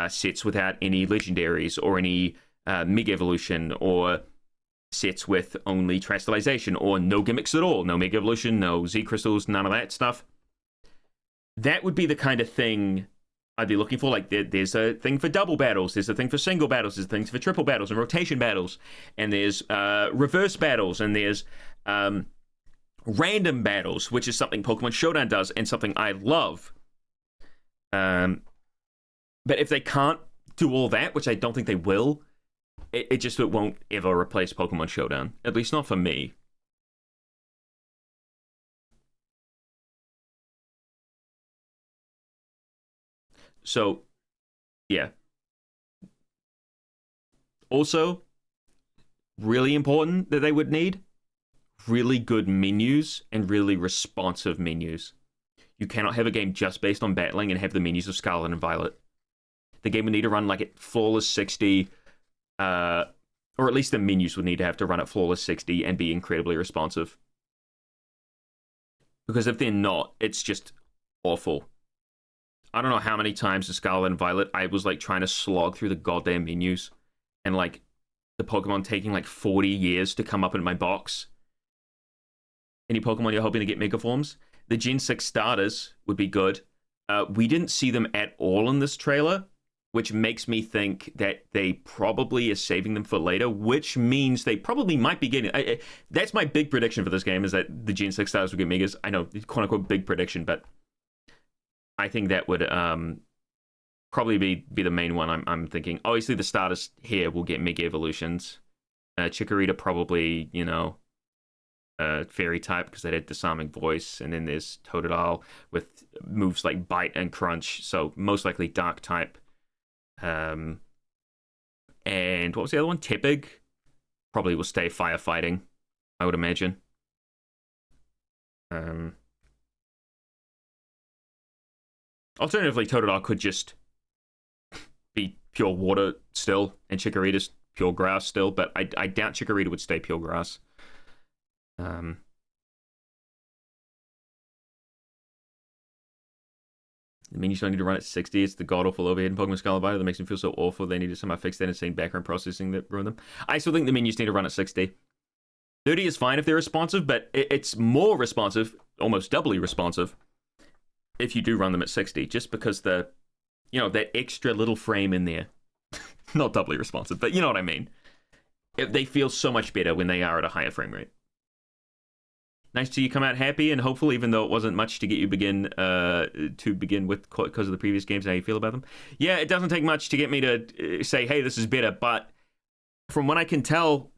Speaker 1: sets without any legendaries or any Mega Evolution, or sets with only Terastallization, or no gimmicks at all. No Mega Evolution, no Z Crystals, none of that stuff. That would be the kind of thing I'd be looking for. Like, there's a thing for double battles, there's a thing for single battles, there's things for triple battles and rotation battles, and there's reverse battles, and there's random battles, which is something Pokemon Showdown does and something I love. But if they can't do all that, which I don't think they will, it won't ever replace Pokemon Showdown. At least not for me. So, yeah. Also, really important that they would need really good menus and really responsive menus. You cannot have a game just based on battling and have the menus of Scarlet and Violet. The game would need to run like at flawless 60, or at least the menus would need to have to run at flawless 60 and be incredibly responsive. Because if they're not, it's just awful. I don't know how many times in Scarlet and Violet I was like trying to slog through the goddamn menus, and like the Pokemon taking like 40 years to come up in my box. Any Pokemon you're hoping to get Mega Forms? The Gen 6 starters would be good. We didn't see them at all in this trailer, which makes me think that they probably are saving them for later, which means they probably might be getting... that's my big prediction for this game, is that the Gen 6 starters will get Megas. I know, quote-unquote big prediction, but I think that would probably be the main one I'm thinking. Obviously, the starters here will get Mega Evolutions. Chikorita probably, you know, Fairy type, because they had Disarming Voice, and then there's Totodile with moves like Bite and Crunch, so most likely Dark type. And what was the other one? Tepig probably will stay firefighting, I would imagine. Alternatively, Totodile could just be pure water still, and Chikorita's pure grass still, but I doubt Chikorita would stay pure grass. The menus don't need to run at 60. It's the god-awful overhead in Pokemon Scarlet Violet that makes them feel so awful. They need to somehow fix that insane background processing that ruined them. I still think the menus need to run at 60. 30 is fine if they're responsive, but it's more responsive, almost doubly responsive, if you do run them at 60, just because that extra little frame in there, not doubly responsive, but you know what I mean. They feel so much better when they are at a higher frame rate. Nice to see you come out happy, and hopeful, even though it wasn't much to get you to begin with because of the previous games, how you feel about them. Yeah, it doesn't take much to get me to say, hey, this is better, but from what I can tell,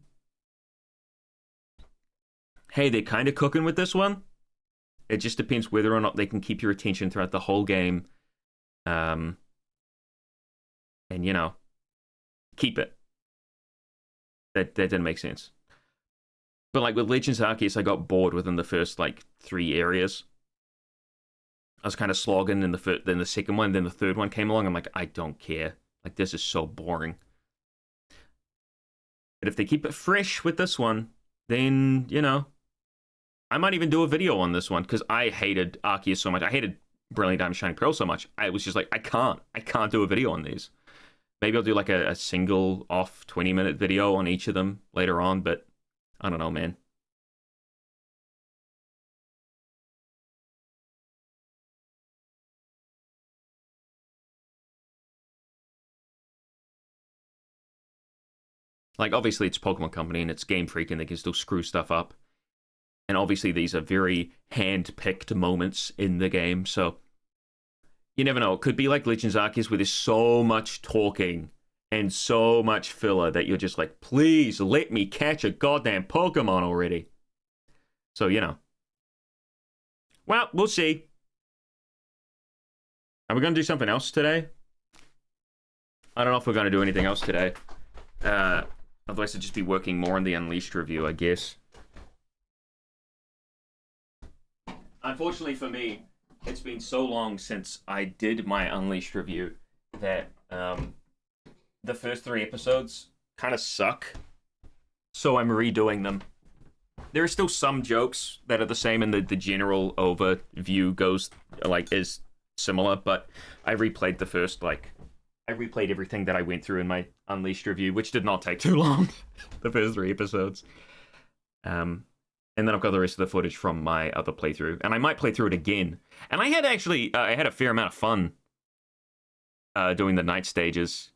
Speaker 1: hey, they're kind of cooking with this one. It just depends whether or not they can keep your attention throughout the whole game, and, you know, keep it. That didn't make sense. But like with Legends Arceus, I got bored within the first like 3 areas. I was kind of slogging then the second one, then the third one came along. I'm like, I don't care. Like, this is so boring. But if they keep it fresh with this one, then, you know, I might even do a video on this one, because I hated Arceus so much. I hated Brilliant Diamond Shining Pearl so much. I was just like, I can't do a video on these. Maybe I'll do like a single off 20-minute video on each of them later on, but I don't know, man. Like, obviously, it's Pokemon Company and it's Game Freak, and they can still screw stuff up. And obviously, these are very hand-picked moments in the game, so you never know. It could be like Legends Arceus where there's so much talking and so much filler that you're just like, please let me catch a goddamn Pokemon already. So, you know. Well, we'll see. Are we going to do something else today? I don't know if we're going to do anything else today. Otherwise, I'd just be working more on the Unleashed review, I guess. Unfortunately for me, it's been so long since I did my Unleashed review that the first 3 episodes kind of suck. So I'm redoing them. There are still some jokes that are the same, and the general overview goes, like, is similar, but I replayed the first, like, I replayed everything that I went through in my Unleashed review, which did not take too long. The first 3 episodes. And then I've got the rest of the footage from my other playthrough, and I might play through it again. And I had actually, I had a fair amount of fun doing the night stages.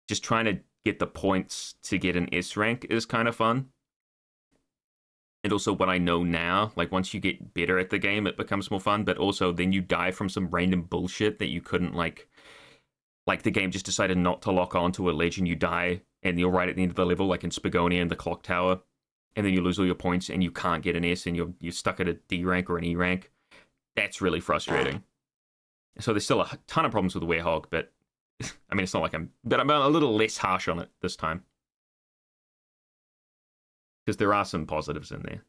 Speaker 1: Just trying to get the points to get an S rank is kind of fun. And also what I know now, like once you get better at the game, it becomes more fun, but also then you die from some random bullshit that you couldn't, like the game just decided not to lock on to a ledge and you die, and you're right at the end of the level, like in Spagonia and the Clock Tower, and then you lose all your points and you can't get an S and you're stuck at a D rank or an E rank. That's really frustrating. So there's still a ton of problems with Werehog, but I mean, it's not like I'm a little less harsh on it this time. Because there are some positives in there.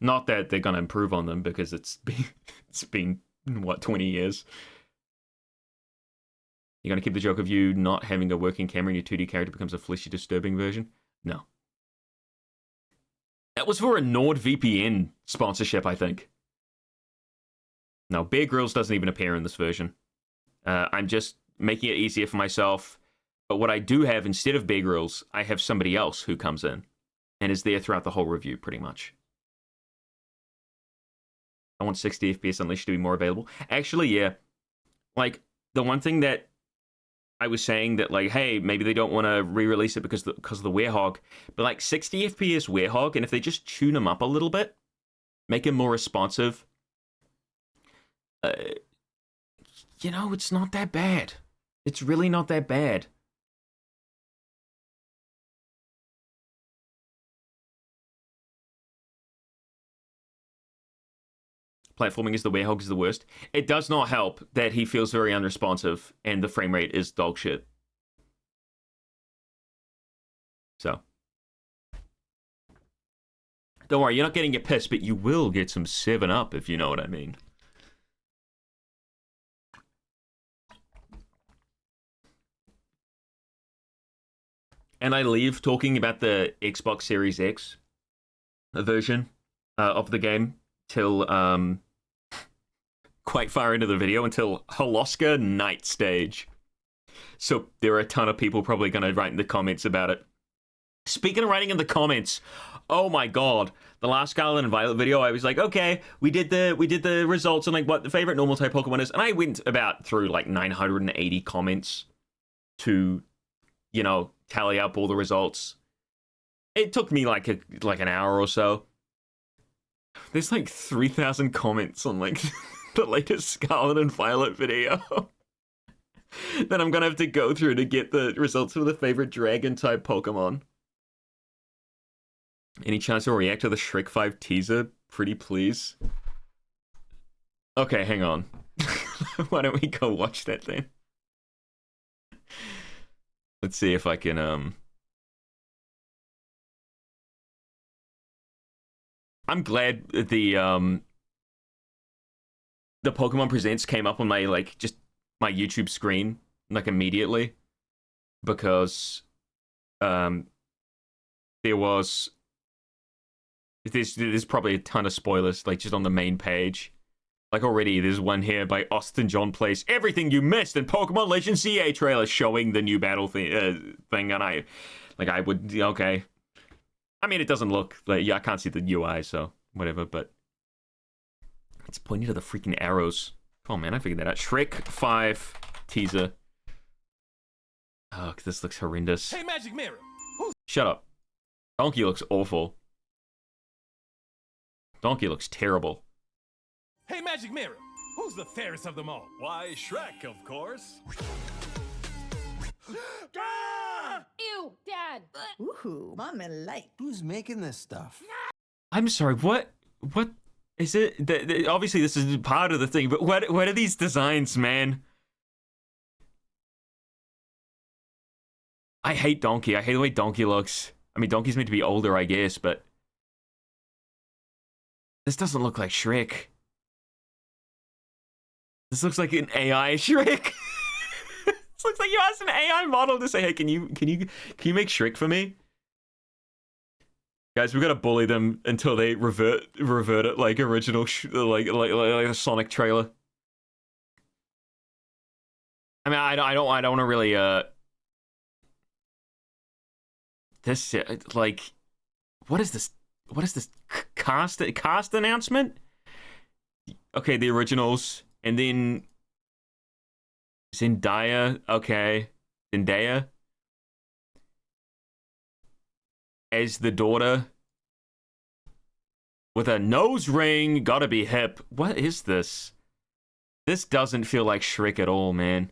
Speaker 1: Not that they're going to improve on them, because it's been, what, 20 years? You're going to keep the joke of you not having a working camera and your 2D character becomes a fleshy, disturbing version? No. That was for a NordVPN sponsorship, I think. No, Bear Grylls doesn't even appear in this version. I'm just making it easier for myself. But what I do have, instead of Bear Grylls, I have somebody else who comes in and is there throughout the whole review, pretty much. I want 60 FPS Unleashed to be more available. Actually, yeah. Like, the one thing that I was saying that, like, hey, maybe they don't want to re-release it because of the Werehog, but, like, 60 FPS Werehog, and if they just tune him up a little bit, make him more responsive, you know, it's not that bad. It's really not that bad. Platforming is the Werehog is the worst. It does not help that he feels very unresponsive and the frame rate is dog shit. So. Don't worry, you're not getting your piss, but you will get some 7-Up, if you know what I mean. And I leave talking about the Xbox Series X version of the game till quite far into the video, until Holoska Night Stage. So there are a ton of people probably going to write in the comments about it. Speaking of writing in the comments, oh my god, the last Scarlet and Violet video, I was like, okay, we did the results and like what the favorite normal type Pokemon is, and I went about through like 980 comments to, you know, tally up all the results. It took me like an hour or so. There's like 3,000 comments on like the latest Scarlet and Violet video that I'm gonna have to go through to get the results for the favorite dragon type Pokemon. Any chance you'll react to the Shrek 5 teaser? Pretty please. Okay, hang on. Why don't we go watch that then? Let's see if I can, I'm glad the Pokemon Presents came up on my, like, just my YouTube screen, like, immediately. Because, there's probably a ton of spoilers, like, just on the main page. Like, already, there's one here by Austin John Place. Everything you missed in Pokemon Legends CA trailer showing the new battle thing, and I would, okay. I mean, it doesn't look, like, yeah, I can't see the UI, so, whatever, but it's pointing to the freaking arrows. Come on, man, I figured that out. Shrek 5 teaser. Oh, this looks horrendous.
Speaker 6: Hey, Magic Mirror!
Speaker 1: Shut up. Donkey looks awful. Donkey looks terrible.
Speaker 6: Hey, Magic Mirror, Who's the fairest of them all? Why, Shrek, of course.
Speaker 7: Ew, Dad.
Speaker 8: Ooh, Mama like.
Speaker 9: Who's making this stuff?
Speaker 1: I'm sorry, what is it? Obviously, this is part of the thing, but what are these designs, man? I hate Donkey. I hate the way Donkey looks. I mean, Donkey's meant to be older, I guess, but this doesn't look like Shrek. This looks like an AI Shrek. This looks like you asked an AI model to say, "Hey, can you make Shrek for me?" Guys, we gotta bully them until they revert it like original, like a Sonic trailer. I mean, I don't want to really this like, what is this? What is this cast announcement? Okay, the originals, and then Zendaya. Okay, Zendaya as the daughter with a nose ring. Gotta be hip. What is this? This doesn't feel like Shrek at all, man.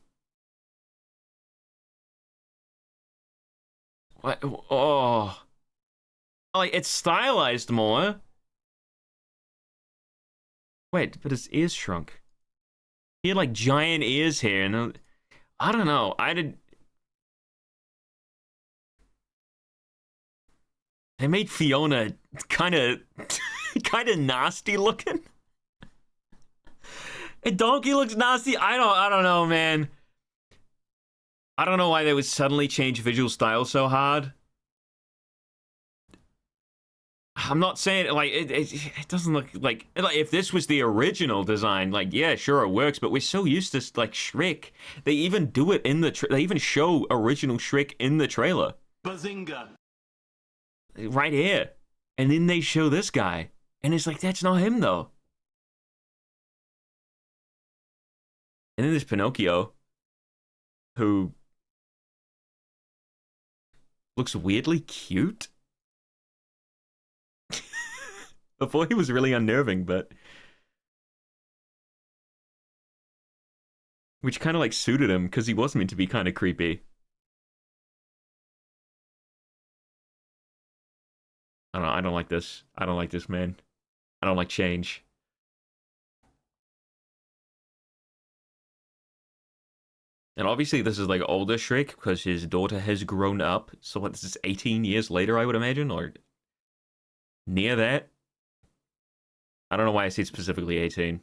Speaker 1: What? Oh, like it's stylized more. Wait, but his ears shrunk. He had like giant ears here, and I don't know. They made Fiona kind of nasty looking. And Donkey looks nasty. I don't know, man. I don't know why they would suddenly change visual style so hard. I'm not saying like it doesn't look like if this was the original design, like yeah, sure it works, but we're so used to like Shrek. They even do it in the they even show original Shrek in the trailer.
Speaker 6: Bazinga.
Speaker 1: Right here. And then they show this guy. And it's like, that's not him, though. And then there's Pinocchio, who looks weirdly cute. Before he was really unnerving, but which kind of like suited him, because he was meant to be kind of creepy. I don't like this. I don't like this, man. I don't like change. And obviously this is like older Shrek because his daughter has grown up. So what, this is 18 years later, I would imagine, or near that. I don't know why I said specifically 18.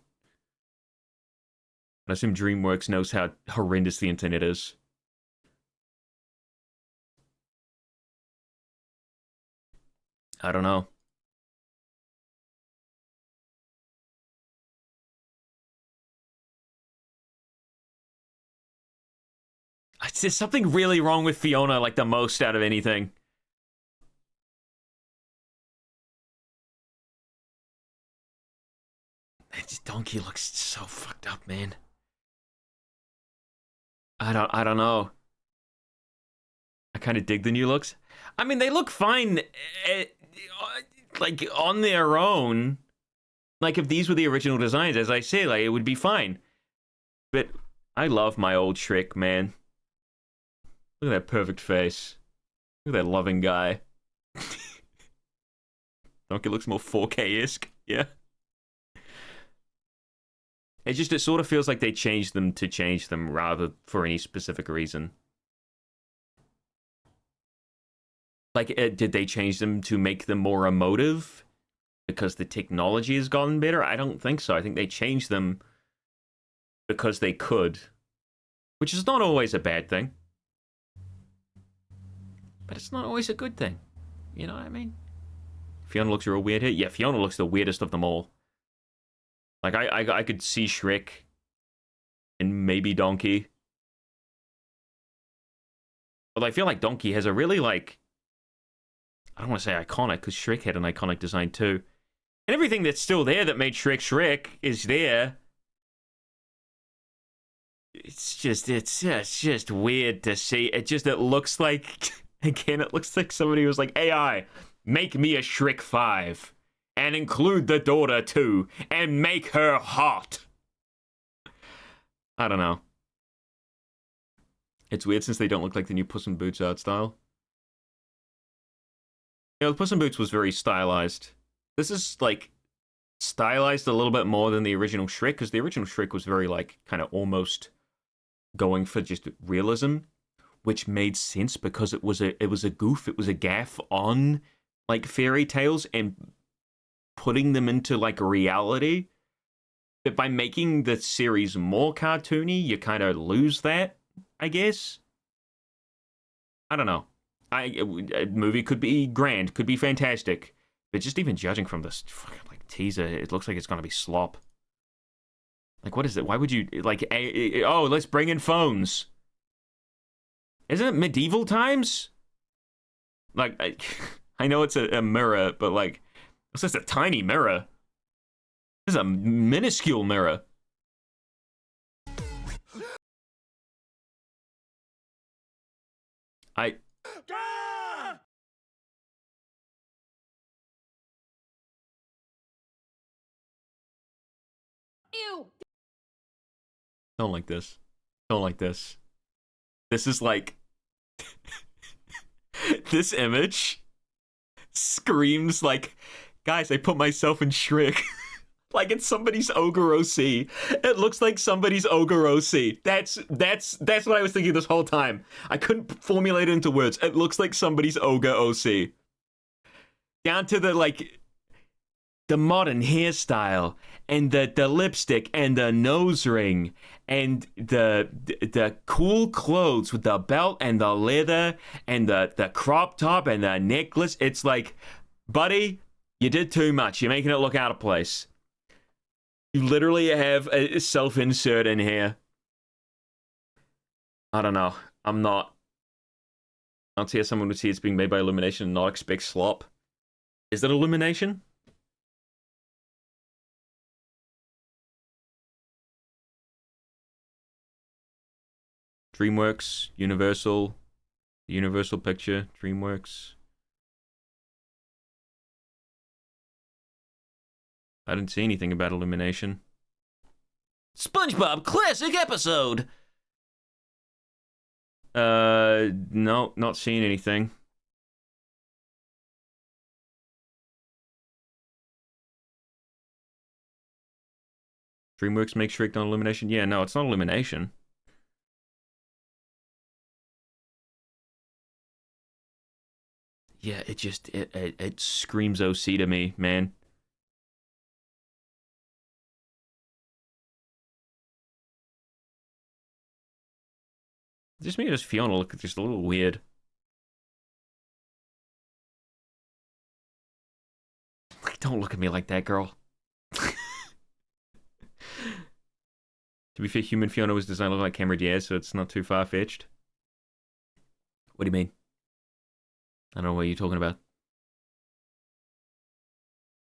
Speaker 1: I assume DreamWorks knows how horrendous the internet is. I don't know. There's something really wrong with Fiona, like the most out of anything. Donkey looks so fucked up, man. I don't know. I kind of dig the new looks. I mean, they look fine, like on their own. Like if these were the original designs, as I say, like it would be fine. But I love my old Shrek, man. Look at that perfect face. Look at that loving guy. Donkey looks more 4K-esque, yeah. It sort of feels like they changed them to change them rather for any specific reason. Like, did they change them to make them more emotive? Because the technology has gotten better? I don't think so. I think they changed them because they could. Which is not always a bad thing. But it's not always a good thing. You know what I mean? Fiona looks real weird here. Yeah, Fiona looks the weirdest of them all. Like, I could see Shrek and maybe Donkey. But I feel like Donkey has a really, like... I don't want to say iconic, because Shrek had an iconic design too. And everything that's still there that made Shrek Shrek is there. It's just weird to see. It looks like... Again, it looks like somebody was like, AI, make me a Shrek 5. And include the daughter too. And make her hot. I don't know. It's weird since they don't look like the new Puss in Boots art style. You know, Puss in Boots was very stylized. This is, like, stylized a little bit more than the original Shrek, because the original Shrek was very, like, kind of almost going for just realism, which made sense because it was a goof, it was a gaff on, like, fairy tales and putting them into, like, reality. But by making the series more cartoony, you kind of lose that, I guess. I don't know. A movie could be grand, could be fantastic, but just even judging from this fucking, like, teaser, it looks like it's gonna be slop. Like, what is it? Why would you, like, oh, let's bring in phones. Isn't it medieval times? Like, I know it's a mirror, but, like, it's just a tiny mirror. This is a minuscule mirror.
Speaker 7: Ew.
Speaker 1: Don't like this. Don't like this. This is like... this image screams like, guys, I put myself in Shrek. Like it's somebody's Ogre OC. It looks like somebody's Ogre OC. That's what I was thinking this whole time. I couldn't formulate it into words. It looks like somebody's Ogre OC. Down to the, like, the modern hairstyle and the lipstick and the nose ring and the cool clothes with the belt and the leather and the crop top and the necklace. It's like, buddy, you did too much. You're making it look out of place. You literally have a self-insert in here. I don't know. I'm not. I'll see how someone would see it's being made by Illumination and not expect slop. Is that Illumination? DreamWorks, Universal, Universal Picture, DreamWorks. I didn't see anything about Illumination. SpongeBob classic episode! No, not seeing anything. DreamWorks makes Shrek on Illumination? Yeah, no, it's not Illumination. Yeah, it just, it screams OC to me, man. Just me, just Fiona look just a little weird. Like, don't look at me like that, girl. To be fair, human Fiona was designed to look like Cameron Diaz, so it's not too far-fetched. What do you mean? I don't know what you're talking about.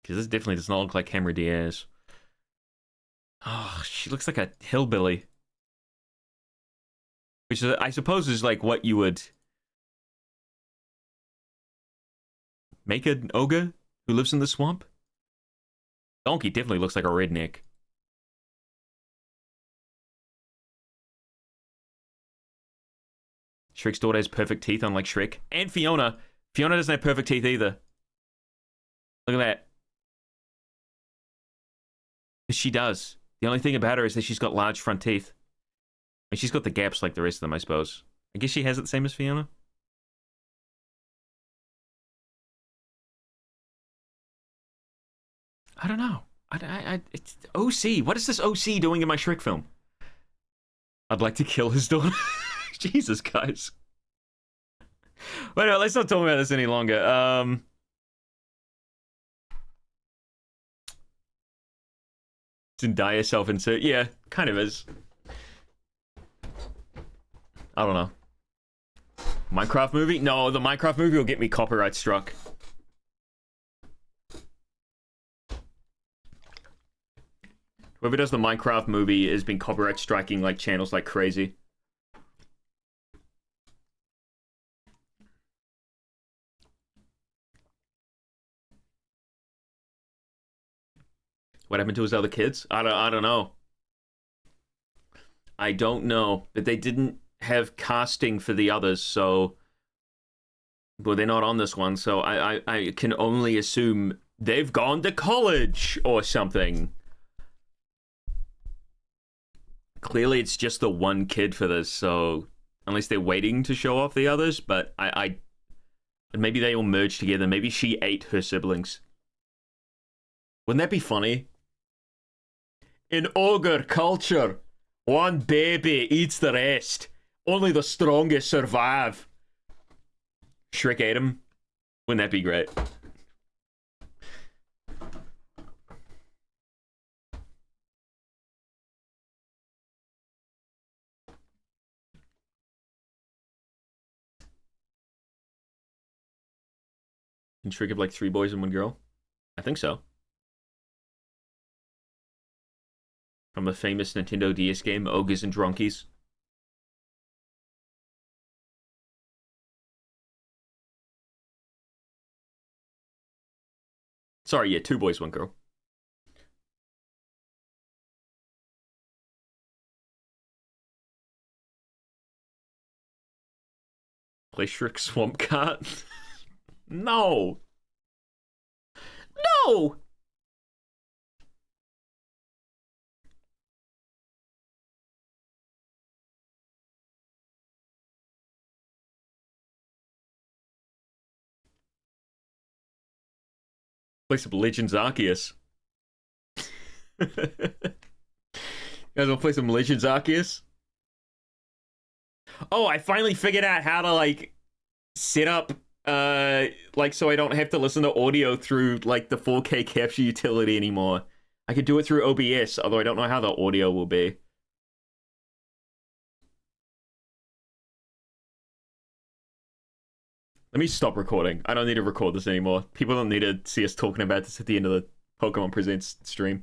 Speaker 1: Because this definitely does not look like Cameron Diaz. Oh, she looks like a hillbilly. Which is, I suppose is like what you would make an ogre who lives in the swamp. Donkey definitely looks like a redneck. Shrek's daughter has perfect teeth, unlike Shrek. And Fiona. Fiona doesn't have perfect teeth either. Look at that. She does. The only thing about her is that she's got large front teeth. And she's got the gaps like the rest of them, I suppose. I guess she has it the same as Fiona. I don't know. It's OC. What is this OC doing in my Shrek film? I'd like to kill his daughter. Jesus, guys. Wait, no, let's not talk about this any longer. Zendaya self-insert. Yeah, kind of is. I don't know. Minecraft movie? No, the Minecraft movie will get me copyright struck. Whoever does the Minecraft movie has been copyright striking like channels like crazy. What happened to his other kids? I don't know. I don't know, but they didn't have casting for the others, so well, they're not on this one, so I can only assume they've gone to college or something. Clearly, it's just the one kid for this, so unless they're waiting to show off the others, but maybe they all merge together. Maybe she ate her siblings. Wouldn't that be funny? In ogre culture, one baby eats the rest. Only the strongest survive. Shrek ate him. Wouldn't that be great? Can Shrek have like 3 boys and 1 girl? I think so. From the famous Nintendo DS game, Ogres and Drunkies. Sorry, yeah, 2 boys, 1 girl. Play Shrek Swamp Cart? No! No! Play some Legends Arceus. You guys wanna play some Legends Arceus? Oh, I finally figured out how to, like, set up, like, so I don't have to listen to audio through, like, the 4K capture utility anymore. I could do it through OBS, although I don't know how the audio will be. Let me stop recording. I don't need to record this anymore. People don't need to see us talking about this at the end of the Pokemon Presents stream.